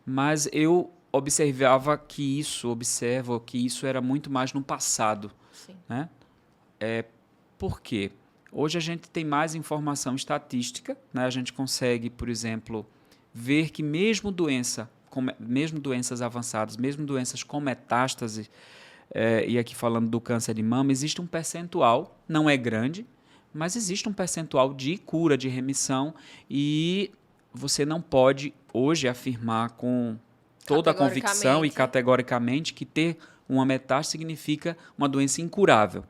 mas eu observo que isso era muito mais no passado. Sim. Né? Por quê? Hoje a gente tem mais informação estatística, né? A gente consegue, por exemplo, ver que mesmo doenças avançadas, mesmo doenças com metástase, e aqui falando do câncer de mama, existe um percentual, não é grande, mas existe um percentual de cura, de remissão, e você não pode hoje afirmar com toda a convicção e categoricamente que ter uma metástase significa uma doença incurável.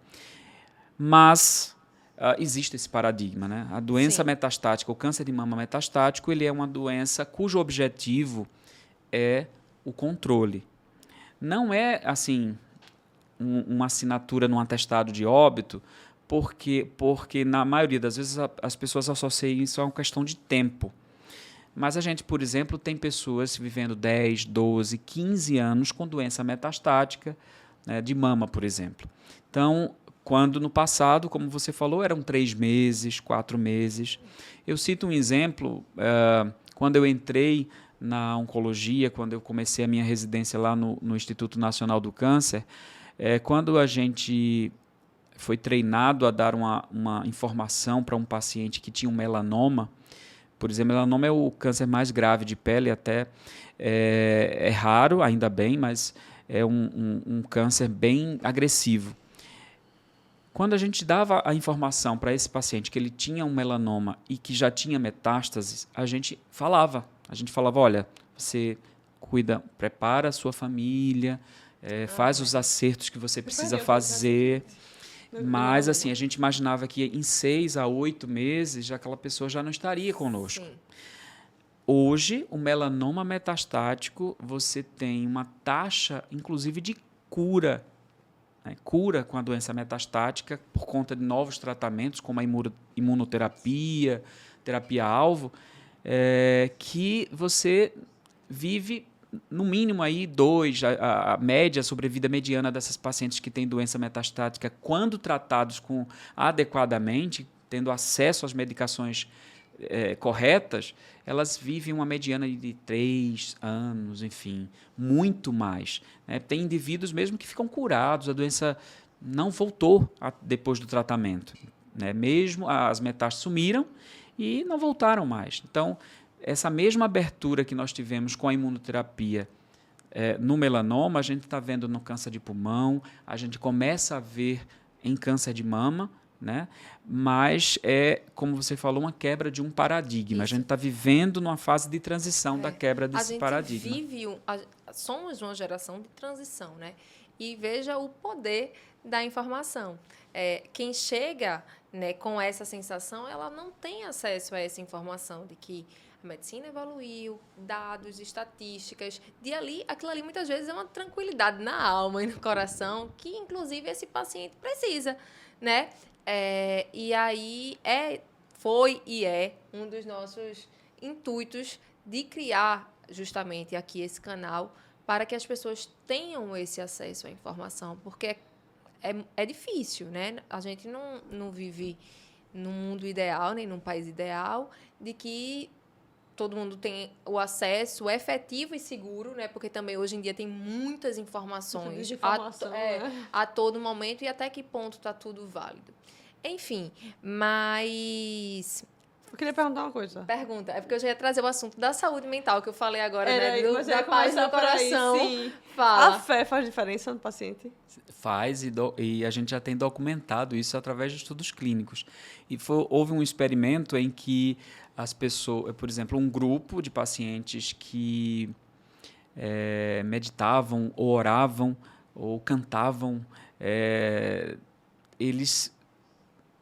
Mas existe esse paradigma, né? A doença metastática, o câncer de mama metastático, ele é uma doença cujo objetivo é o controle. Não é, assim, uma assinatura num atestado de óbito porque na maioria das vezes as pessoas associam isso a uma questão de tempo. Mas a gente, por exemplo, tem pessoas vivendo 10, 12, 15 anos com doença metastática, né, de mama, por exemplo. Então, quando no passado, como você falou, eram 3 meses, 4 meses. Eu cito um exemplo, quando eu entrei na oncologia, quando eu comecei a minha residência lá no Instituto Nacional do Câncer, quando a gente foi treinado a dar uma informação para um paciente que tinha um melanoma, por exemplo, melanoma é o câncer mais grave de pele, até é raro, ainda bem, mas é um câncer bem agressivo. Quando a gente dava a informação para esse paciente que ele tinha um melanoma e que já tinha metástases, a gente falava, olha, você cuida, prepara a sua família, faz os acertos que você precisa fazer. Mas, assim, a gente imaginava que em 6 a 8 meses aquela pessoa já não estaria conosco. Sim. Hoje, o melanoma metastático, você tem uma taxa, inclusive, de cura, né? Cura com a doença metastática por conta de novos tratamentos, como a imunoterapia, terapia-alvo, que você vive no mínimo aí 2, a média, a sobrevida mediana dessas pacientes que têm doença metastática, quando tratados adequadamente, tendo acesso às medicações corretas, elas vivem uma mediana de 3 anos, enfim, muito mais. Né? Tem indivíduos mesmo que ficam curados, a doença não voltou depois do tratamento. Né? Mesmo as metástases sumiram e não voltaram mais. Então, essa mesma abertura que nós tivemos com a imunoterapia no melanoma, a gente está vendo no câncer de pulmão, a gente começa a ver em câncer de mama, né? Mas como você falou, uma quebra de um paradigma. Isso. A gente está vivendo numa fase de transição da quebra desse paradigma. Somos uma geração de transição, né? E veja o poder da informação. Quem chega, né, com essa sensação, ela não tem acesso a essa informação de que a medicina evoluiu, dados, estatísticas, aquilo ali muitas vezes é uma tranquilidade na alma e no coração que, inclusive, esse paciente precisa, né? E aí foi e é um dos nossos intuitos de criar justamente aqui esse canal para que as pessoas tenham esse acesso à informação, porque é difícil, né? A gente não vive num mundo ideal, nem num país ideal, de que todo mundo tem o acesso efetivo e seguro, né? Porque também hoje em dia tem muitas informações a todo momento, e até que ponto está tudo válido. Enfim, mas... Eu queria perguntar uma coisa. Pergunta. É porque eu já ia trazer o assunto da saúde mental, que eu falei agora, né? Da paz no coração. Sim. Fala. A fé faz diferença no paciente? Faz, e a gente já tem documentado isso através de estudos clínicos. E houve um experimento em que as pessoas, por exemplo, um grupo de pacientes que meditavam, ou oravam, ou cantavam, eles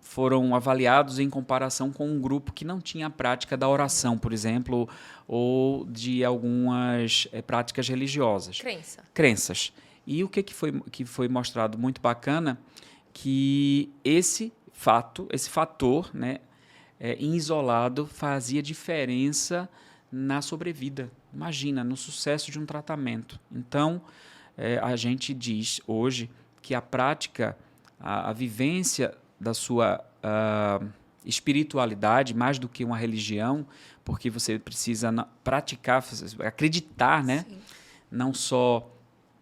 foram avaliados em comparação com um grupo que não tinha a prática da oração, por exemplo, ou de algumas práticas religiosas. Crenças. E o que foi mostrado muito bacana, que esse fator, né, em isolado, fazia diferença na sobrevida. Imagina, no sucesso de um tratamento. Então, a gente diz hoje que a prática, a vivência da sua espiritualidade, mais do que uma religião, porque você precisa praticar, acreditar, né? Não só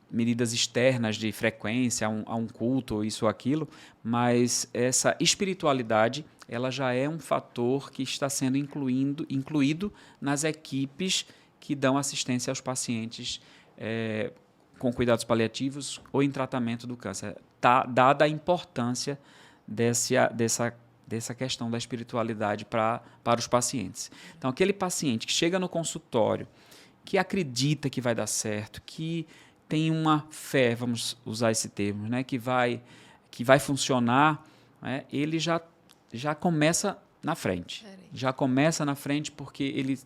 medidas externas de frequência a um culto ou isso ou aquilo, mas essa espiritualidade, ela já é um fator que está sendo incluído nas equipes que dão assistência aos pacientes com cuidados paliativos ou em tratamento do câncer. Dada a importância dessa questão da espiritualidade para os pacientes. Então, aquele paciente que chega no consultório, que acredita que vai dar certo, que tem uma fé, vamos usar esse termo, né, que vai funcionar, né, ele já começa na frente. Já começa na frente porque ele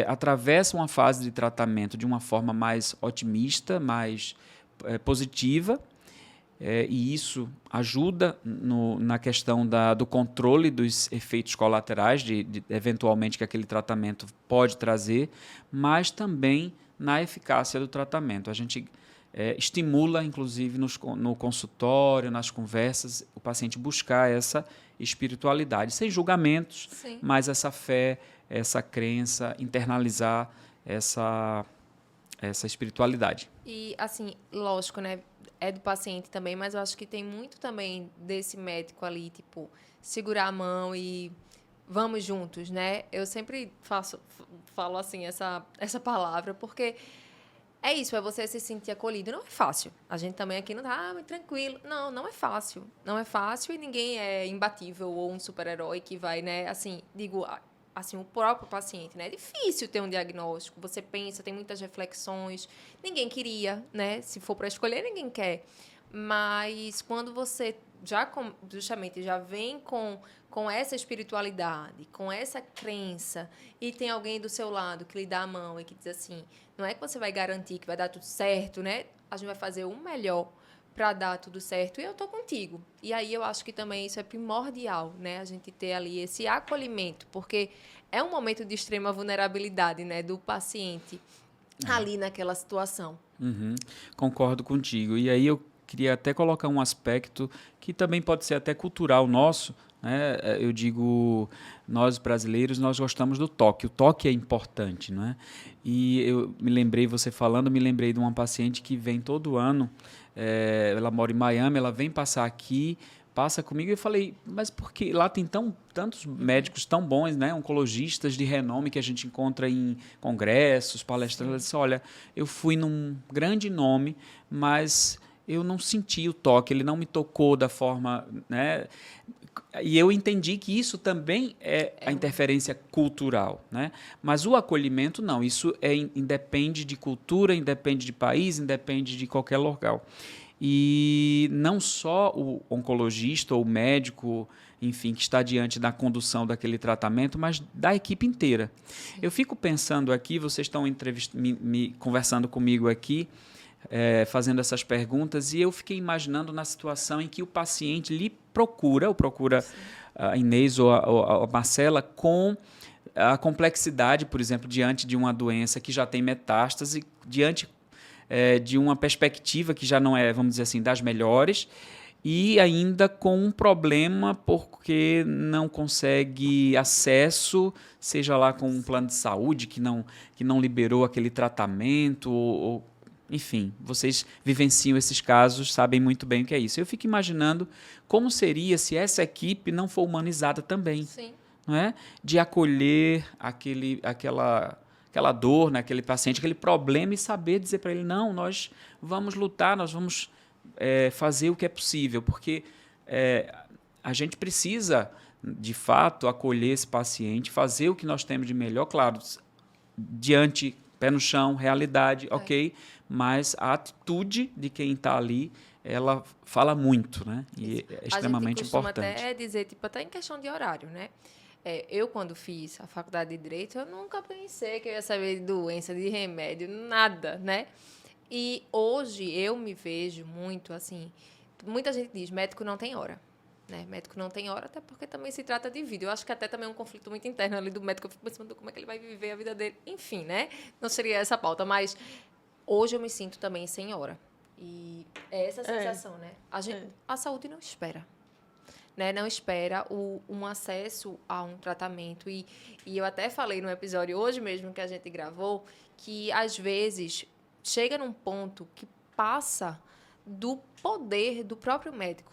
atravessa uma fase de tratamento de uma forma mais otimista, mais positiva, e isso ajuda na questão do controle dos efeitos colaterais, eventualmente, que aquele tratamento pode trazer, mas também na eficácia do tratamento. A gente estimula, inclusive, no consultório, nas conversas, o paciente buscar essa espiritualidade, sem julgamentos, Sim. mas essa fé, essa crença, internalizar essa espiritualidade. E, assim, lógico, né? É do paciente também, mas eu acho que tem muito também desse médico ali, tipo, segurar a mão e vamos juntos, né? Eu sempre falo assim, essa palavra, porque é isso, é você se sentir acolhido. Não é fácil. A gente também aqui não tá, mas tranquilo. Não, não é fácil. Não é fácil e ninguém é imbatível ou um super-herói que vai, né? Assim, digo, assim, o próprio paciente, né? É difícil ter um diagnóstico. Você pensa, tem muitas reflexões. Ninguém queria, né? Se for para escolher, ninguém quer. Mas quando você justamente já vem com essa espiritualidade, com essa crença, e tem alguém do seu lado que lhe dá a mão e que diz assim, não é que você vai garantir que vai dar tudo certo, né? A gente vai fazer o melhor para dar tudo certo e eu tô contigo. E aí eu acho que também isso é primordial, né? A gente ter ali esse acolhimento, porque é um momento de extrema vulnerabilidade, né, do paciente ali naquela situação. Uhum, concordo contigo. E aí eu queria até colocar um aspecto que também pode ser até cultural nosso, né? Eu digo, nós brasileiros, nós gostamos do toque. O toque é importante, não é? E eu me lembrei de uma paciente que vem todo ano, ela mora em Miami, ela vem passar aqui, passa comigo e eu falei, mas por que lá tem tantos médicos tão bons, né, oncologistas de renome que a gente encontra em congressos, palestras. Ela disse, olha, eu fui num grande nome, mas eu não senti o toque, ele não me tocou da forma, né? E eu entendi que isso também é a interferência cultural, né? Mas o acolhimento não, isso independe de cultura, independe de país, independe de qualquer local. E não só o oncologista ou o médico, enfim, que está diante da condução daquele tratamento, mas da equipe inteira. Eu fico pensando aqui, vocês estão conversando comigo aqui, fazendo essas perguntas, e eu fiquei imaginando na situação em que o paciente lhe procura a Inês ou a Marcela com a complexidade, por exemplo, diante de uma doença que já tem metástase, diante de uma perspectiva que já não é, vamos dizer assim, das melhores, e ainda com um problema porque não consegue acesso, seja lá com um plano de saúde que não liberou aquele tratamento, enfim, vocês vivenciam esses casos, sabem muito bem o que é isso. Eu fico imaginando como seria se essa equipe não for humanizada também. Sim. Não é? De acolher aquela dor naquele paciente, aquele problema, e saber dizer para ele, não, nós vamos lutar, nós vamos fazer o que é possível, porque a gente precisa, de fato, acolher esse paciente, fazer o que nós temos de melhor, claro, diante, pé no chão, realidade, ok, mas a atitude de quem está ali, ela fala muito, né? E é extremamente importante. A gente costuma até dizer, tipo, até em questão de horário, né? Eu, quando fiz a faculdade de Direito, eu nunca pensei que eu ia saber de doença, de remédio, nada, né? E hoje eu me vejo muito, assim, muita gente diz, médico não tem hora, né? Médico não tem hora, até porque também se trata de vida. Eu acho que até também é um conflito muito interno ali do médico, eu fico pensando como é que ele vai viver a vida dele. Enfim, né? Não seria essa a pauta, mas hoje eu me sinto também sem hora. E é essa sensação, né? A saúde não espera. Né? Não espera um acesso a um tratamento. E eu até falei no episódio hoje mesmo que a gente gravou que, às vezes, chega num ponto que passa do poder do próprio médico,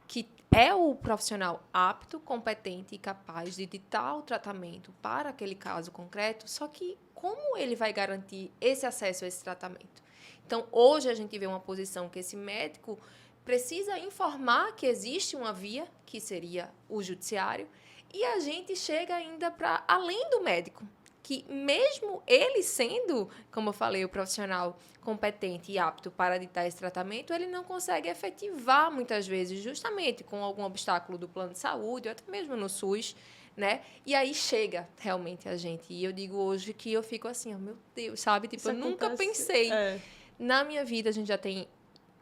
que é o profissional apto, competente e capaz de ditar o tratamento para aquele caso concreto, só que como ele vai garantir esse acesso a esse tratamento? Então, hoje a gente vê uma posição que esse médico precisa informar que existe uma via, que seria o judiciário, e a gente chega ainda para além do médico, que mesmo ele sendo, como eu falei, o profissional competente e apto para ditar esse tratamento, ele não consegue efetivar muitas vezes, justamente com algum obstáculo do plano de saúde, ou até mesmo no SUS, né? E aí chega realmente a gente. E eu digo hoje que eu fico assim, oh, meu Deus, sabe? Tipo, eu nunca pensei. Na minha vida, a gente já tem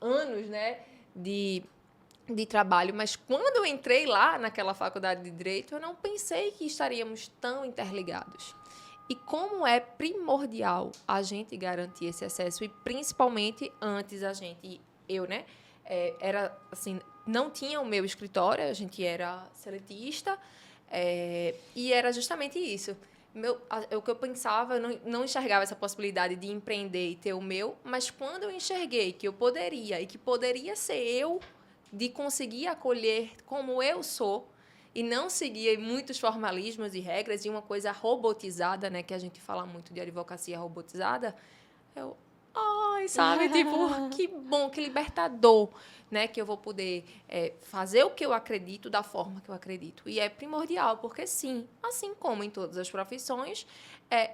anos, né, de trabalho, mas quando eu entrei lá naquela faculdade de Direito, eu não pensei que estaríamos tão interligados. E como é primordial a gente garantir esse acesso, e principalmente antes eu, né, era assim, não tinha o meu escritório, a gente era seletista, e era justamente isso. O que eu pensava, eu não enxergava essa possibilidade de empreender e ter o meu, mas quando eu enxerguei que eu poderia, e que poderia ser eu, de conseguir acolher como eu sou, e não seguir muitos formalismos e regras, e uma coisa robotizada, né, que a gente fala muito de advocacia robotizada, sabe, tipo, que bom, que libertador, né, que eu vou poder fazer o que eu acredito da forma que eu acredito. E é primordial, porque sim, assim como em todas as profissões,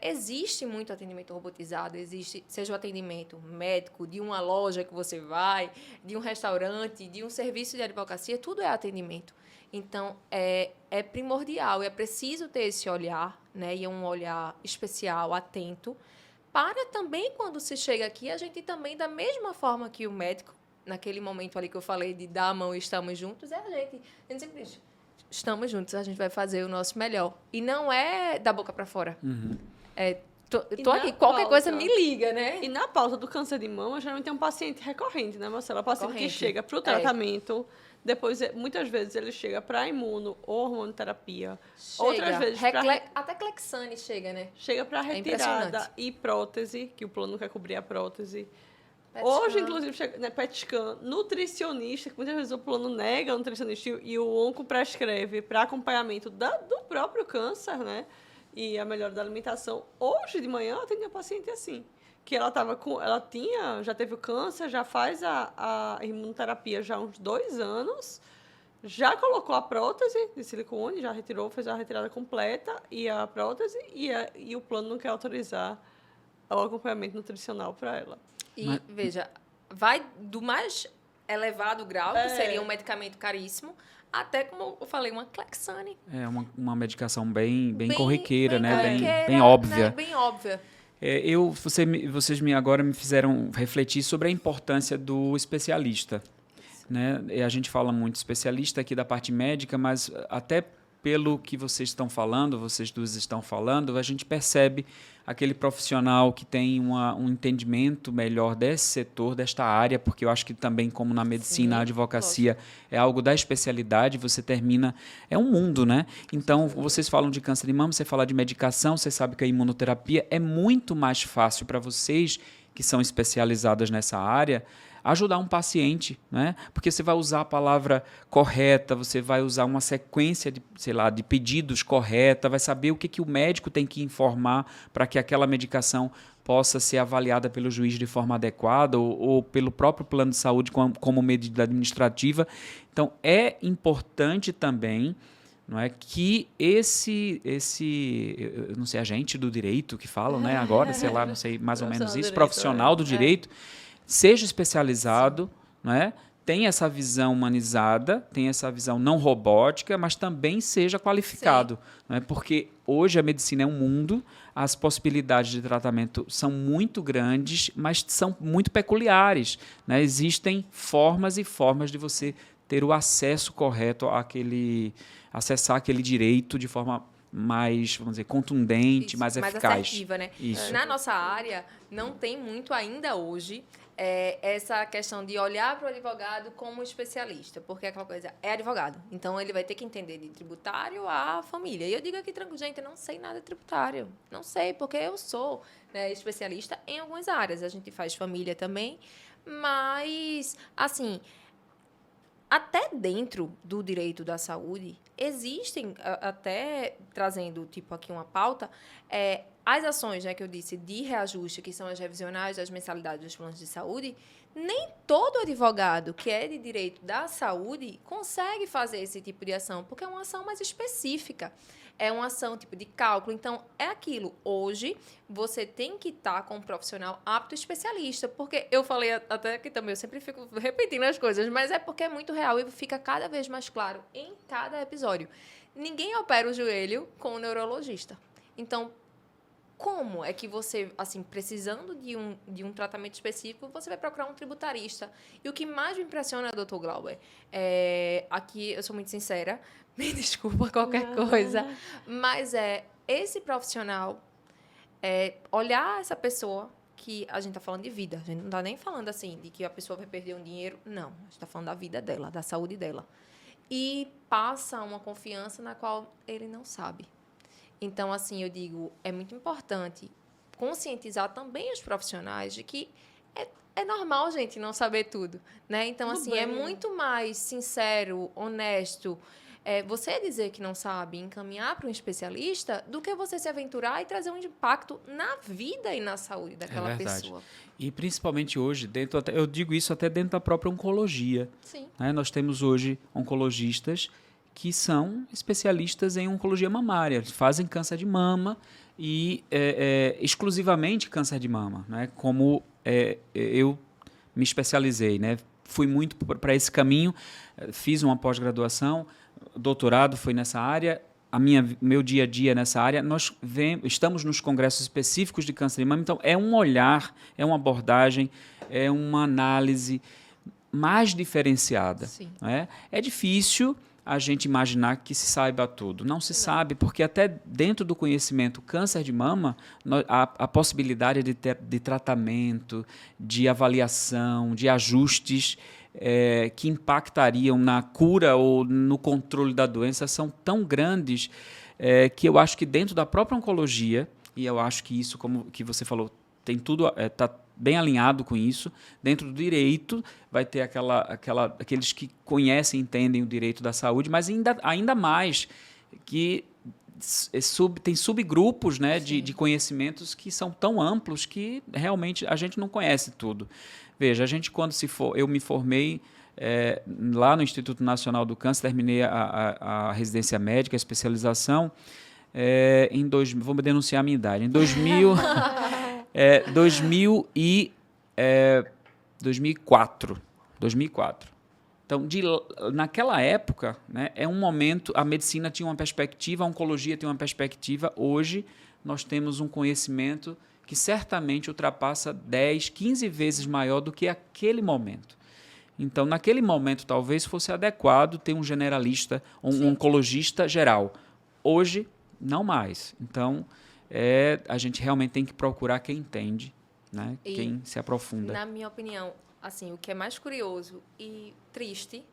existe muito atendimento robotizado, seja o atendimento médico, de uma loja que você vai, de um restaurante, de um serviço de advocacia, tudo é atendimento. Então, é primordial, é preciso ter esse olhar, né, e é um olhar especial, atento, para também, quando se chega aqui, a gente também, da mesma forma que o médico, naquele momento ali que eu falei de dar a mão e estamos juntos, a gente sempre diz, estamos juntos, a gente vai fazer o nosso melhor. E não é da boca para fora. Uhum. Tô aqui, qualquer coisa me liga, né? E na pauta do câncer de mama, geralmente tem um paciente recorrente, né, Marcela? Paciente que chega para o tratamento, depois, muitas vezes, ele chega para imuno ou hormonoterapia. Outras vezes, até Clexane chega, né? Chega para retirada e prótese, que o plano não quer cobrir a prótese. Hoje, inclusive, chega, né, PET scan, nutricionista, que muitas vezes o plano nega o nutricionista e o onco prescreve para acompanhamento do próprio câncer, né? E a melhora da alimentação. Hoje de manhã, eu atendi uma paciente assim, que ela já teve o câncer, já faz a imunoterapia já há uns 2 anos, já colocou a prótese de silicone, já retirou, fez a retirada completa e a prótese, e o plano não quer autorizar o acompanhamento nutricional para ela. E, veja, vai do mais elevado grau, que seria um medicamento caríssimo, até, como eu falei, uma Clexane. É uma medicação bem corriqueira, né? Corriqueira, bem óbvia. Né? Bem óbvia. Vocês agora me fizeram refletir sobre a importância do especialista. Né? E a gente fala muito especialista aqui da parte médica, mas até pelo que vocês duas estão falando, a gente percebe aquele profissional que tem um entendimento melhor desse setor, desta área, porque eu acho que também, como na medicina, a advocacia é algo da especialidade, você termina... É um mundo, né? Então, vocês falam de câncer de mama, você fala de medicação, você sabe que a imunoterapia é muito mais fácil para vocês, que são especializadas nessa área, ajudar um paciente, né? Porque você vai usar a palavra correta, você vai usar uma sequência de pedidos correta, vai saber o que o médico tem que informar para que aquela medicação possa ser avaliada pelo juiz de forma adequada ou pelo próprio plano de saúde como medida administrativa. Então, é importante também, não é, que eu não sei, agente do direito que falam, né? Agora, sei lá, não sei, mais ou menos isso, profissional do direito, seja especializado, né? Tem essa visão humanizada, tem essa visão não robótica, mas também seja qualificado. Né? Porque hoje a medicina é um mundo, as possibilidades de tratamento são muito grandes, mas são muito peculiares. Né? Existem formas e formas de você ter o acesso correto acessar aquele direito de forma mais, vamos dizer, contundente, mais eficaz. Mais assertiva, né? Isso. Na nossa área, não tem muito ainda hoje essa questão de olhar para o advogado como especialista, porque aquela coisa é advogado, então ele vai ter que entender de tributário à família. E eu digo aqui, gente, eu não sei nada de tributário, não sei, porque eu sou, né, especialista em algumas áreas, a gente faz família também, mas, assim, até dentro do direito da saúde, existem, até trazendo tipo aqui uma pauta, as ações, né, que eu disse, de reajuste, que são as revisionais das mensalidades dos planos de saúde, nem todo advogado que é de direito da saúde consegue fazer esse tipo de ação, porque é uma ação mais específica. É uma ação tipo de cálculo. Então, é aquilo. Hoje, você tem que estar com um profissional apto especialista. Porque eu falei até que também, eu sempre fico repetindo as coisas, mas é porque é muito real e fica cada vez mais claro em cada episódio. Ninguém opera o joelho com um neurologista. Então, como é que você, assim, precisando de um tratamento específico, você vai procurar um tributarista? E o que mais me impressiona, doutor Glauber, aqui eu sou muito sincera, me desculpa qualquer coisa, mas esse profissional, olhar essa pessoa, que a gente está falando de vida, a gente não está nem falando assim, de que a pessoa vai perder um dinheiro, não, a gente está falando da vida dela, da saúde dela. E passa uma confiança na qual ele não sabe. Então, assim, eu digo, é muito importante conscientizar também os profissionais de que é normal, gente, não saber tudo, né? Então, Tudo assim, bem, é né? muito mais sincero, honesto, você dizer que não sabe, encaminhar para um especialista, do que você se aventurar e trazer um impacto na vida e na saúde daquela verdade. pessoa. E principalmente hoje, eu digo isso até dentro da própria oncologia. Sim. Né? Nós temos hoje oncologistas que são especialistas em oncologia mamária, fazem câncer de mama e exclusivamente câncer de mama, né? Como eu me especializei, né? Fui muito para esse caminho, fiz uma pós-graduação, doutorado foi nessa área, meu dia a dia nessa área, estamos nos congressos específicos de câncer de mama, então é um olhar, é uma abordagem, é uma análise mais diferenciada. Sim. Né? É difícil a gente imaginar que se saiba tudo. Não se sabe, porque até dentro do conhecimento câncer de mama, a possibilidade de tratamento, de avaliação, de ajustes que impactariam na cura ou no controle da doença são tão grandes que eu acho que dentro da própria oncologia, e eu acho que isso, como que você falou, tem tudo, está bem alinhado com isso. Dentro do direito, vai ter aqueles que conhecem e entendem o direito da saúde, mas ainda mais que tem subgrupos, né, de conhecimentos que são tão amplos que realmente a gente não conhece tudo. Veja, eu me formei lá no Instituto Nacional do Câncer, terminei a residência médica, a especialização, vou denunciar a minha idade, em 2004. Então, naquela época, né, um momento, a medicina tinha uma perspectiva, a oncologia tinha uma perspectiva. Hoje, nós temos um conhecimento que certamente ultrapassa 10, 15 vezes maior do que aquele momento. Então, naquele momento, talvez fosse adequado ter um generalista, um oncologista geral. Hoje, não mais. Então, a gente realmente tem que procurar quem entende, né? Quem se aprofunda. Na minha opinião, assim, o que é mais curioso e triste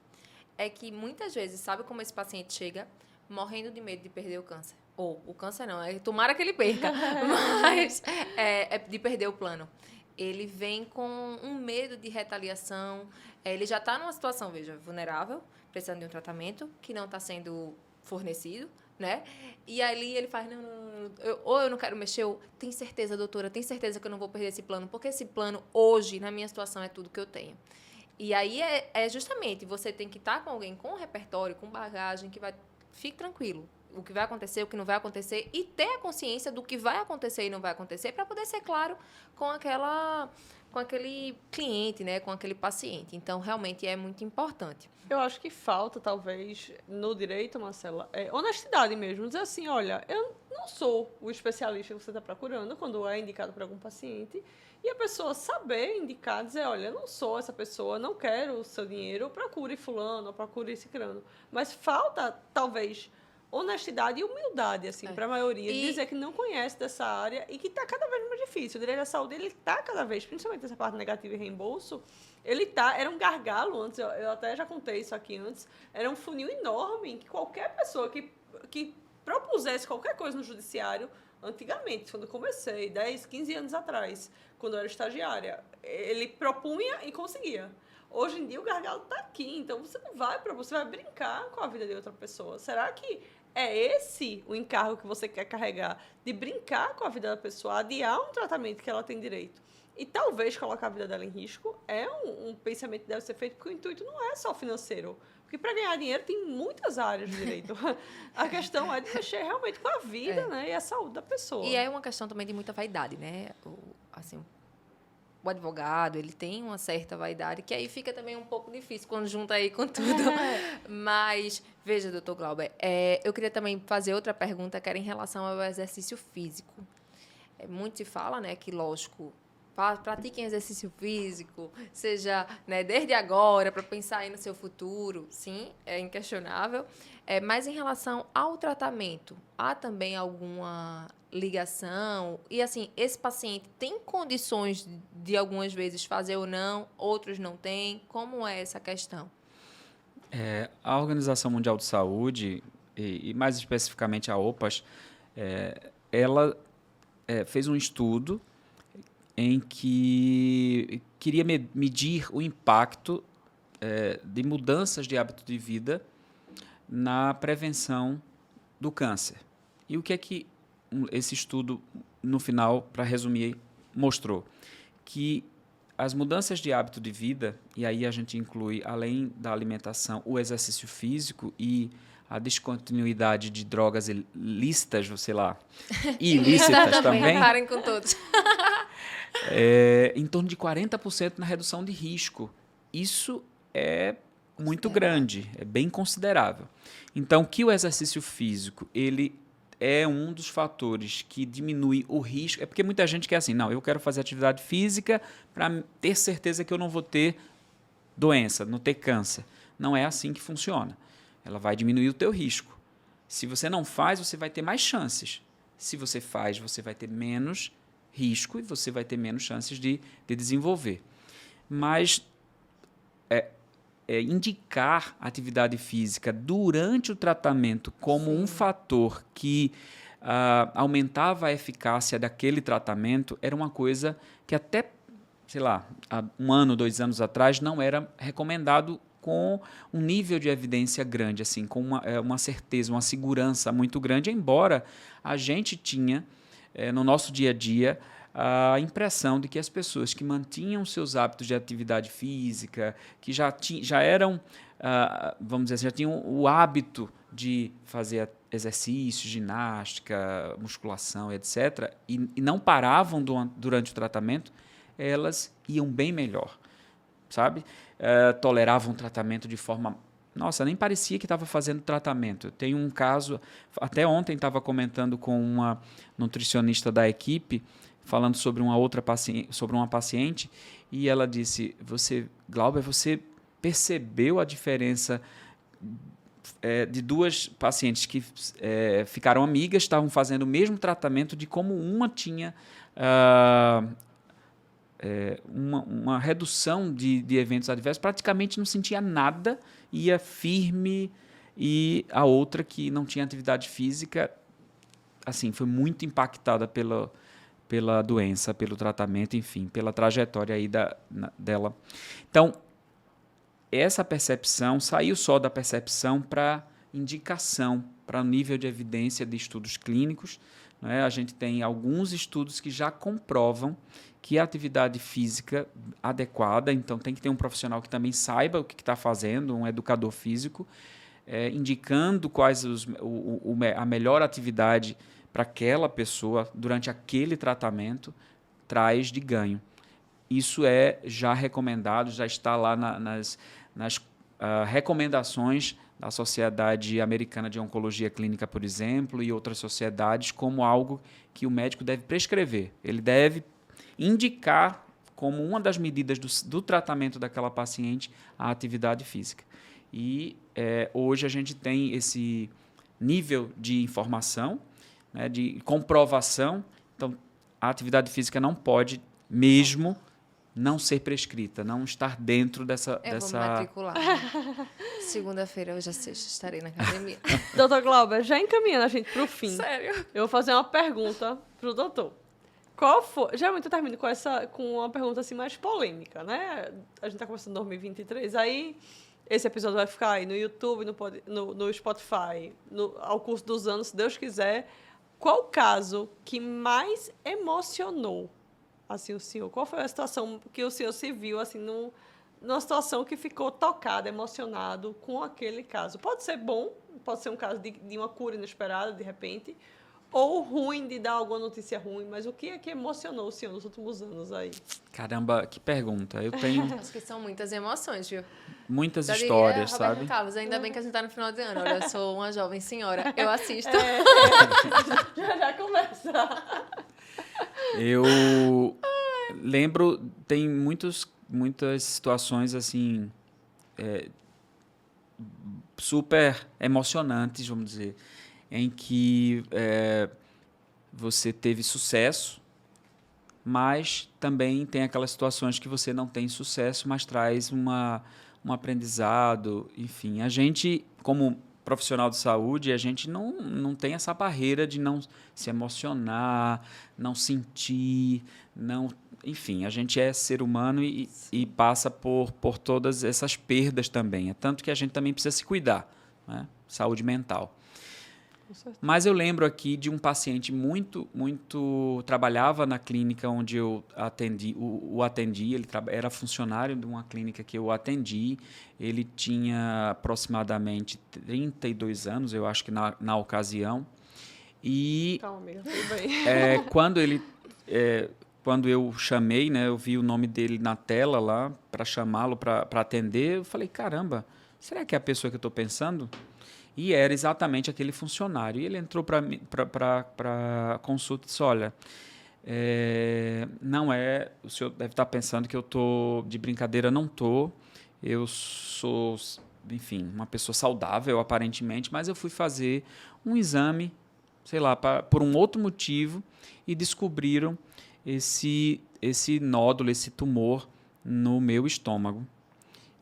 é que muitas vezes, sabe como esse paciente chega? Morrendo de medo de perder o câncer. Ou o câncer não, tomara que ele perca, mas é de perder o plano. Ele vem com um medo de retaliação, ele já está numa situação, veja, vulnerável, precisando de um tratamento que não está sendo fornecido, né? E ali ele faz, eu não quero mexer, tem certeza, doutora, tem certeza que eu não vou perder esse plano, porque esse plano, hoje, na minha situação, é tudo que eu tenho. E aí justamente, você tem que estar com alguém com repertório, com bagagem, que vai, fique tranquilo, o que vai acontecer, o que não vai acontecer, e ter a consciência do que vai acontecer e não vai acontecer, para poder ser claro com aquele cliente, né, com aquele paciente. Então, realmente, é muito importante. Eu acho que falta, talvez, no direito, Marcela, honestidade mesmo. Dizer assim, olha, eu não sou o especialista que você está procurando quando é indicado para algum paciente. E a pessoa saber indicar, dizer, olha, eu não sou essa pessoa, não quero o seu dinheiro, procure fulano, ou procure ciclano. Mas falta, talvez, honestidade e humildade, assim, para a maioria, dizer que não conhece dessa área e que está cada vez mais difícil. O direito à saúde, ele está cada vez, principalmente essa parte negativa e reembolso, era um gargalo antes, eu até já contei isso aqui antes, era um funil enorme em que qualquer pessoa que propusesse qualquer coisa no judiciário, antigamente, quando eu comecei, 10, 15 anos atrás, quando eu era estagiária, ele propunha e conseguia. Hoje em dia o gargalo está aqui, então você vai brincar com a vida de outra pessoa. Será que é esse o encargo que você quer carregar? De brincar com a vida da pessoa, adiar um tratamento que ela tem direito e talvez colocar a vida dela em risco? É um pensamento que deve ser feito, porque o intuito não é só financeiro. Porque para ganhar dinheiro tem muitas áreas de direito. A questão é de mexer realmente com a vida, né, e a saúde da pessoa. E é uma questão também de muita vaidade, né? O advogado, ele tem uma certa vaidade, que aí fica também um pouco difícil quando junta aí com tudo. Mas, veja, doutor Glauber, eu queria também fazer outra pergunta, que era em relação ao exercício físico. muito se fala, né, que, lógico, pratiquem exercício físico, seja, né, desde agora, para pensar aí no seu futuro, sim, é inquestionável. Mas em relação ao tratamento, há também alguma ligação? E, assim, esse paciente tem condições de algumas vezes fazer ou não, outros não têm? Como é essa questão? A Organização Mundial de Saúde, e mais especificamente a OPAS, ela fez um estudo em que queria medir o impacto de mudanças de hábito de vida na prevenção do câncer. E o que é que esse estudo, no final, para resumir, mostrou? Que as mudanças de hábito de vida, e aí a gente inclui, além da alimentação, o exercício físico e a descontinuidade de drogas ilícitas, sei lá, ilícitas também, parem com todos. Em torno de 40% na redução de risco. Isso é muito grande, é bem considerável. Então, que o exercício físico, ele é um dos fatores que diminui o risco. É porque muita gente quer assim, não, eu quero fazer atividade física para ter certeza que eu não vou ter doença, não ter câncer. Não é assim que funciona. Ela vai diminuir o teu risco. Se você não faz, você vai ter mais chances. Se você faz, você vai ter menos risco e você vai ter menos chances de desenvolver. Mas indicar atividade física durante o tratamento como um fator que aumentava a eficácia daquele tratamento era uma coisa que até, sei lá, há 1 ano, 2 anos atrás, não era recomendado com um nível de evidência grande, assim, com uma certeza, uma segurança muito grande, embora a gente tinha, no nosso dia a dia, a impressão de que as pessoas que mantinham seus hábitos de atividade física, que já eram, vamos dizer assim, já tinham o hábito de fazer exercício, ginástica, musculação, etc., e não paravam durante o tratamento, elas iam bem melhor, sabe? Toleravam o tratamento de forma... Nossa, nem parecia que estava fazendo tratamento. Tem um caso, até ontem estava comentando com uma nutricionista da equipe, falando sobre uma paciente, e ela disse, Glauber, você percebeu a diferença de 2 pacientes que ficaram amigas, estavam fazendo o mesmo tratamento, de como uma tinha uma redução de eventos adversos, praticamente não sentia nada, ia firme, e a outra que não tinha atividade física, assim, foi muito impactada pela doença, pelo tratamento, enfim, pela trajetória aí dela. Então, essa percepção saiu só da percepção para indicação, para o nível de evidência de estudos clínicos. Né? A gente tem alguns estudos que já comprovam que a atividade física adequada, então tem que ter um profissional que também saiba o que está fazendo, um educador físico, indicando quais a melhor atividade para aquela pessoa, durante aquele tratamento, traz de ganho. Isso é já recomendado, já está lá nas recomendações da Sociedade Americana de Oncologia Clínica, por exemplo, e outras sociedades, como algo que o médico deve prescrever. Ele deve indicar como uma das medidas do tratamento daquela paciente a atividade física. E hoje a gente tem esse nível de informação, né, de comprovação. Então, a atividade física não pode mesmo não ser prescrita, não estar dentro dessa... Vou me matricular. Segunda-feira, hoje é sexta, estarei na academia. Doutor Glauber, já encaminhando a gente para o fim. Sério? Eu vou fazer uma pergunta para o doutor. Geralmente eu termino com uma pergunta assim mais polêmica, né? A gente está começando em 2023, aí esse episódio vai ficar aí no YouTube, no Spotify, ao curso dos anos, se Deus quiser. Qual o caso que mais emocionou assim, o senhor? Qual foi a situação que o senhor se viu assim, numa situação que ficou tocado, emocionado com aquele caso? Pode ser bom, pode ser um caso de uma cura inesperada, de repente, ou ruim, de dar alguma notícia ruim, mas o que é que emocionou o senhor nos últimos anos aí? Caramba, que pergunta. Eu tenho Acho que são muitas emoções, viu? muitas Já histórias, diria Roberto sabe? Carlos, ainda bem que a gente está no final de ano. Olha, eu sou uma jovem senhora. Eu assisto. Já começa. Eu lembro, tem muitas situações assim super emocionantes, vamos dizer, em que você teve sucesso, mas também tem aquelas situações que você não tem sucesso, mas traz um aprendizado, enfim. A gente, como profissional de saúde, a gente não tem essa barreira de não se emocionar, não sentir, não, enfim, a gente é ser humano e passa por todas essas perdas também. É tanto que a gente também precisa se cuidar, né? Saúde mental. Mas eu lembro aqui de um paciente muito trabalhava na clínica onde eu o atendi, ele era funcionário de uma clínica que eu atendi, ele tinha aproximadamente 32 anos, eu acho que na ocasião, e Calma, amiga, tudo bem. quando eu chamei, né, eu vi o nome dele na tela lá para chamá-lo para atender, eu falei, caramba, será que é a pessoa que eu estou pensando? E era exatamente aquele funcionário. E ele entrou para a consulta e disse, olha, não é... O senhor deve estar pensando que eu estou de brincadeira. Não estou. Eu sou, enfim, uma pessoa saudável, aparentemente, mas eu fui fazer um exame, sei lá, por um outro motivo, e descobriram esse nódulo, esse tumor no meu estômago.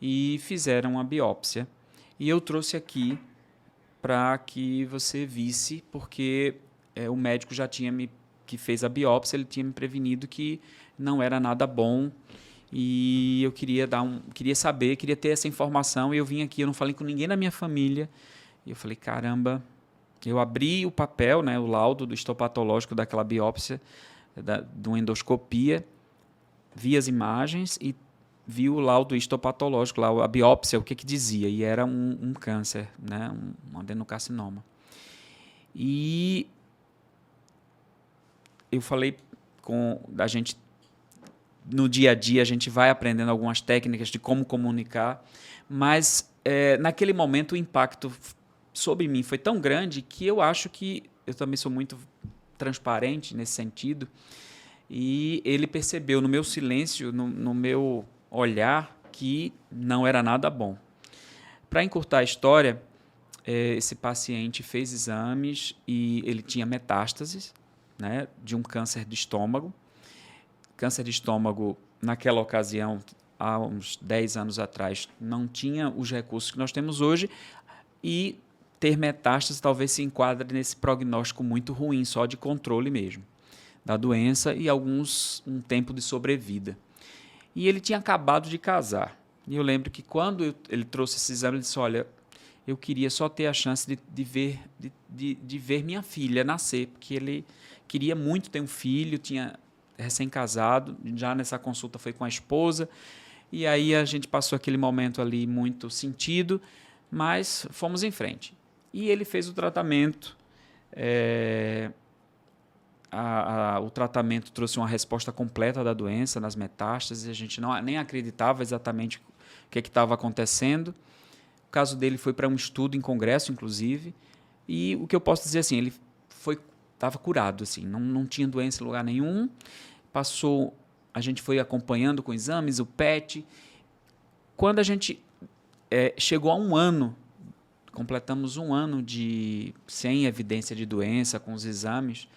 E fizeram uma biópsia. E eu trouxe aqui para que você visse, porque o médico já tinha que fez a biópsia, ele tinha me prevenido que não era nada bom e eu queria queria ter essa informação e eu vim aqui, eu não falei com ninguém da minha família e eu falei, caramba, eu abri o papel, né, o laudo do histopatológico daquela biópsia, de uma endoscopia, vi as imagens e vi o laudo histopatológico, lá, a biópsia, o que dizia, e era um câncer, né, um adenocarcinoma. E eu falei a gente, no dia a dia, a gente vai aprendendo algumas técnicas de como comunicar, mas naquele momento o impacto sobre mim foi tão grande que eu acho que eu também sou muito transparente nesse sentido, e ele percebeu no meu silêncio, no meu olhar, que não era nada bom. Para encurtar a história, esse paciente fez exames e ele tinha metástases, né, de um câncer de estômago. Câncer de estômago, naquela ocasião, há uns 10 anos atrás, não tinha os recursos que nós temos hoje e ter metástases talvez se enquadre nesse prognóstico muito ruim, só de controle mesmo da doença e um tempo de sobrevida. E ele tinha acabado de casar. E eu lembro que quando ele trouxe esse exame, ele disse, olha, eu queria só ter a chance de ver minha filha nascer, porque ele queria muito ter um filho, tinha recém-casado, já nessa consulta foi com a esposa, e aí a gente passou aquele momento ali muito sentido, mas fomos em frente. E ele fez o tratamento, o tratamento trouxe uma resposta completa da doença, nas metástases, a gente nem acreditava exatamente o que estava acontecendo. O caso dele foi para um estudo em congresso, inclusive, e o que eu posso dizer assim, ele estava curado, assim, não tinha doença em lugar nenhum, a gente foi acompanhando com exames, o PET. Quando a gente chegou a um ano, completamos um ano sem evidência de doença, com os exames,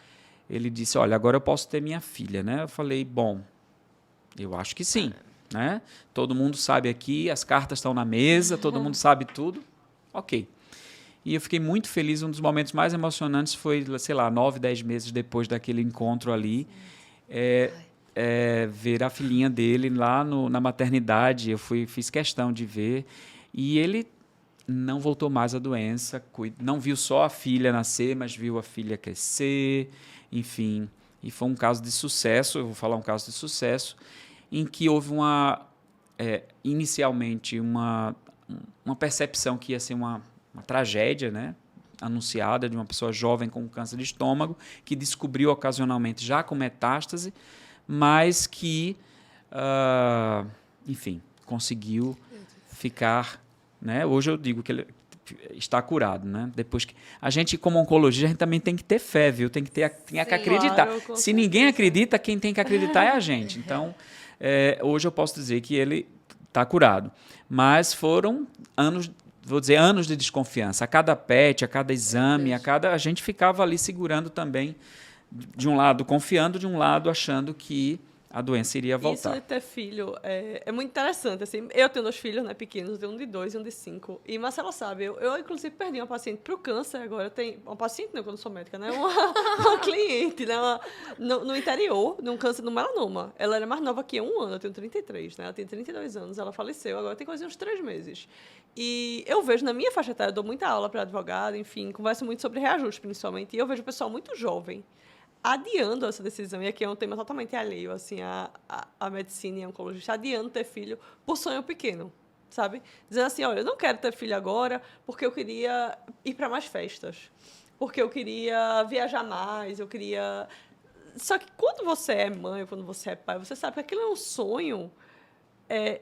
ele disse, olha, agora eu posso ter minha filha, né? Eu falei, bom, eu acho que sim, né? Todo mundo sabe aqui, as cartas estão na mesa, todo mundo sabe tudo, ok. E eu fiquei muito feliz, um dos momentos mais emocionantes foi, sei lá, 9, 10 meses depois daquele encontro ali, ver a filhinha dele lá na maternidade, eu fiz questão de ver, e ele não voltou mais à doença, não viu só a filha nascer, mas viu a filha crescer, enfim, e foi um caso de sucesso, eu vou falar um caso de sucesso, em que houve inicialmente uma percepção que ia ser uma tragédia, né, anunciada de uma pessoa jovem com câncer de estômago, que descobriu ocasionalmente já com metástase, mas que, enfim, conseguiu ficar, né, hoje eu digo que ele está curado, né? Depois que a gente, como oncologista, a gente também tem que ter fé, viu? Tem que acreditar. Claro, com Se ninguém certeza. acredita, quem tem que acreditar é a gente. Então, hoje eu posso dizer que ele está curado. Mas foram anos, vou dizer, anos de desconfiança. A cada PET, a cada exame, a gente ficava ali segurando também, de um lado confiando, de um lado achando que a doença iria voltar. Isso de ter filho é muito interessante. Assim, eu tenho 2 filhos, né, pequenos, um de 2 e um de 5. E Marcela sabe, eu inclusive perdi uma paciente para o câncer, agora tem... Uma paciente não, que eu não sou médica, né? Uma cliente, né? No interior, num câncer no melanoma. Ela era mais nova que eu, 1 ano, eu tenho 33, né? Ela tem 32 anos, ela faleceu, agora tem coisa de uns 3 meses. E eu vejo na minha faixa etária, eu dou muita aula para advogado, enfim, converso muito sobre reajuste, principalmente, e eu vejo o pessoal muito jovem adiando essa decisão, e aqui é um tema totalmente alheio, assim, a medicina e a oncologista, adiando ter filho por sonho pequeno, sabe? Dizendo assim, olha, eu não quero ter filho agora porque eu queria ir para mais festas, porque eu queria viajar mais, eu queria... Só que quando você é mãe, ou quando você é pai, você sabe que aquilo é um sonho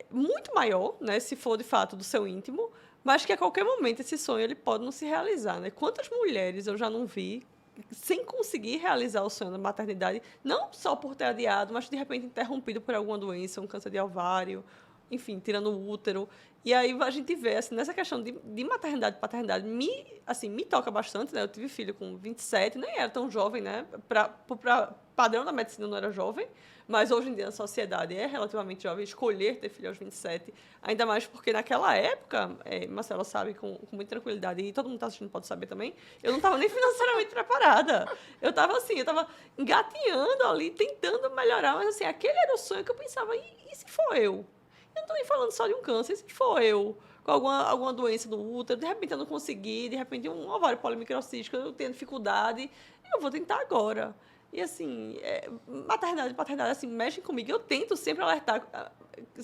muito maior, né, se for, de fato, do seu íntimo, mas que a qualquer momento esse sonho ele pode não se realizar, né? Quantas mulheres eu já não vi sem conseguir realizar o sonho da maternidade, não só por ter adiado, mas de repente interrompido por alguma doença, um câncer de ovário, enfim, tirando o útero. E aí a gente vê, assim, nessa questão de maternidade e paternidade, me toca bastante, né? Eu tive filho com 27, nem era tão jovem, né? Para padrão da medicina não era jovem, mas hoje em dia na sociedade é relativamente jovem escolher ter filho aos 27, ainda mais porque naquela época, Marcelo sabe com muita tranquilidade, e todo mundo está assistindo pode saber também, eu não estava nem financeiramente preparada. Eu estava engatinhando ali, tentando melhorar, mas assim, aquele era o sonho que eu pensava, e se for eu? Eu não estou nem falando só de um câncer, e se for eu? Com alguma doença do útero, de repente eu não consegui, de repente um ovário polimicrocístico, eu tenho dificuldade, eu vou tentar agora. E, assim, maternidade e paternidade, assim, mexem comigo. Eu tento sempre alertar.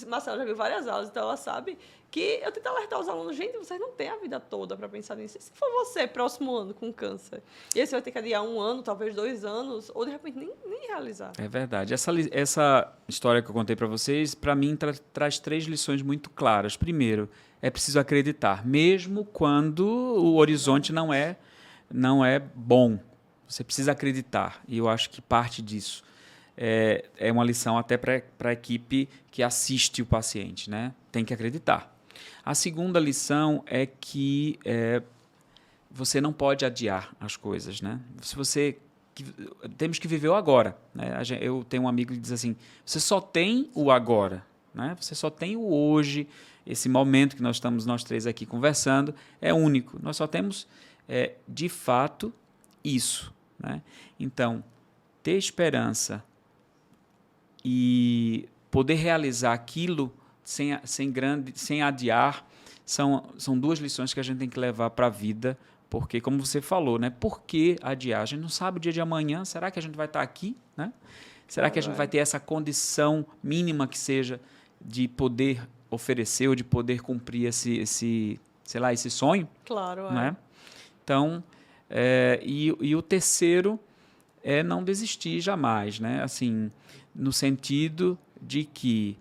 Marcela já viu várias aulas, então ela sabe que eu tento alertar os alunos. Gente, vocês não têm a vida toda para pensar nisso. E se for você, próximo ano, com câncer? E aí você vai ter que adiar 1 ano, talvez 2 anos, ou, de repente, nem realizar. É verdade. Essa história que eu contei para vocês, para mim, traz 3 lições muito claras. Primeiro, é preciso acreditar, mesmo quando o horizonte não é bom. Você precisa acreditar, e eu acho que parte disso é uma lição até para a equipe que assiste o paciente, né? Tem que acreditar. A segunda lição é que você não pode adiar as coisas, né? Temos que viver o agora, né? Eu tenho um amigo que diz assim, você só tem o agora, né? Você só tem o hoje, esse momento que nós estamos nós 3 aqui conversando é único. Nós só temos, de fato, isso. Né? Então, ter esperança e poder realizar aquilo sem adiar são 2 lições que a gente tem que levar para a vida, porque, como você falou, né? Por que adiar? A gente não sabe o dia de amanhã, será que a gente vai estar aqui? Né? Será que a gente vai ter essa condição mínima que seja de poder oferecer ou de poder cumprir esse sonho? Claro, né? Então... E o terceiro é não desistir jamais, né? Assim, no sentido de que,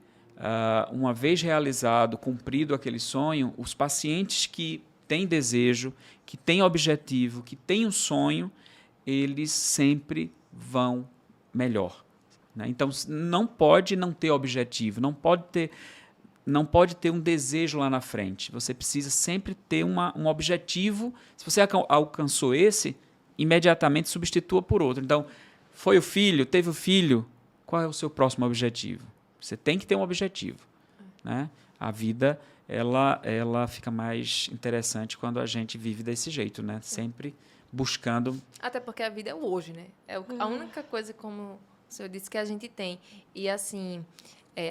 uma vez realizado, cumprido aquele sonho, os pacientes que têm desejo, que têm objetivo, que têm um sonho, eles sempre vão melhor. Né? Então, não pode não ter objetivo, não pode ter um desejo lá na frente. Você precisa sempre ter um objetivo. Se você alcançou esse, imediatamente substitua por outro. Então, foi o filho, teve o filho, qual é o seu próximo objetivo? Você tem que ter um objetivo. Né? A vida ela fica mais interessante quando a gente vive desse jeito, né? Sempre buscando... Até porque a vida é o hoje, né? A única coisa, como o senhor disse, que a gente tem. E, assim...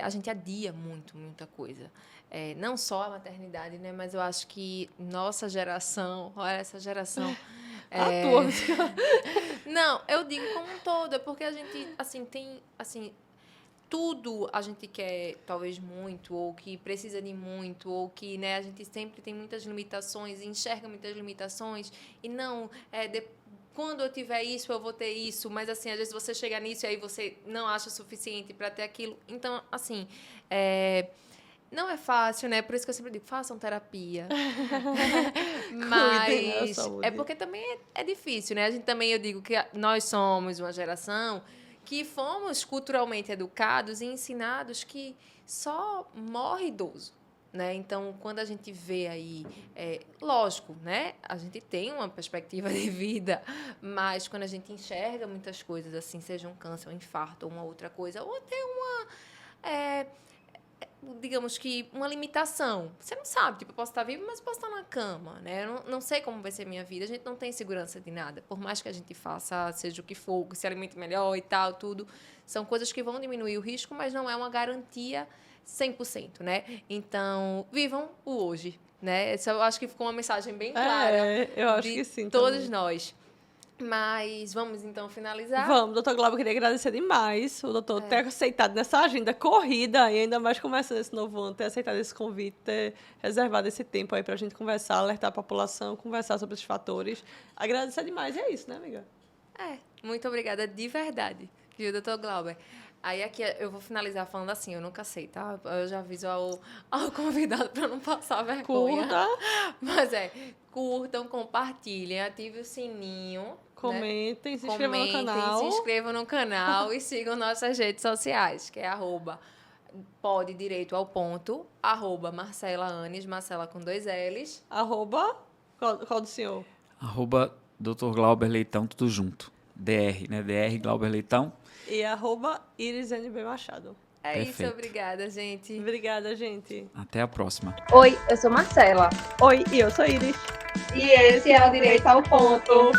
a gente adia muita coisa. Não só a maternidade, né? Mas eu acho que nossa geração, olha essa geração... Não, eu digo como um todo, é porque a gente, assim, tem, assim, tudo a gente quer, talvez, muito, ou que precisa de muito, ou que, né, a gente sempre tem muitas limitações, enxerga muitas limitações, e não, quando eu tiver isso, eu vou ter isso, mas, assim, às vezes você chega nisso e aí você não acha suficiente para ter aquilo. Então, assim, não é fácil, né? Por isso que eu sempre digo, façam terapia. Cuidem da Mas saúde. é porque também é difícil, né? Eu digo que nós somos uma geração que fomos culturalmente educados e ensinados que só morre idoso. Né? Então, quando a gente vê aí, lógico, né? A gente tem uma perspectiva de vida, mas quando a gente enxerga muitas coisas, assim, seja um câncer, um infarto ou uma outra coisa, ou até digamos que uma limitação. Você não sabe, tipo, eu posso estar viva, mas posso estar na cama, né? Eu não sei como vai ser a minha vida, a gente não tem segurança de nada. Por mais que a gente faça, seja o que for, que se alimente melhor e tal, tudo, são coisas que vão diminuir o risco, mas não é uma garantia 100%, né? Então, vivam o hoje, né? Essa eu acho que ficou uma mensagem bem clara Eu acho de que sim. todos também. nós. Mas vamos, então, finalizar? Vamos, doutor Glauber, eu queria agradecer demais o doutor ter aceitado nessa agenda corrida e ainda mais começando esse novo ano, ter aceitado esse convite, ter reservado esse tempo aí pra gente conversar, alertar a população, conversar sobre esses fatores. Agradecer demais, e é isso, né, amiga? Muito obrigada de verdade, viu, doutor Glauber? Aí aqui eu vou finalizar falando assim, eu nunca sei, tá? Eu já aviso ao convidado para não passar vergonha. Curta, Mas curtam, compartilhem, ativem o sininho. Né? comentem, se inscrevam no canal. Se inscrevam no canal e sigam nossas redes sociais, que é @pode direito ao ponto, @Marcela Anes, Marcela com 2 L's. Qual do senhor? @Dr. Glauber Leitão, tudo junto. DR, né? DR Glauber Leitão. E @IrisNB Machado. É isso, Perfeito. obrigada, gente. Obrigada, gente. Até a próxima. Oi, eu sou Marcela. Oi, e eu sou Iris. E esse é o Direito ao Ponto.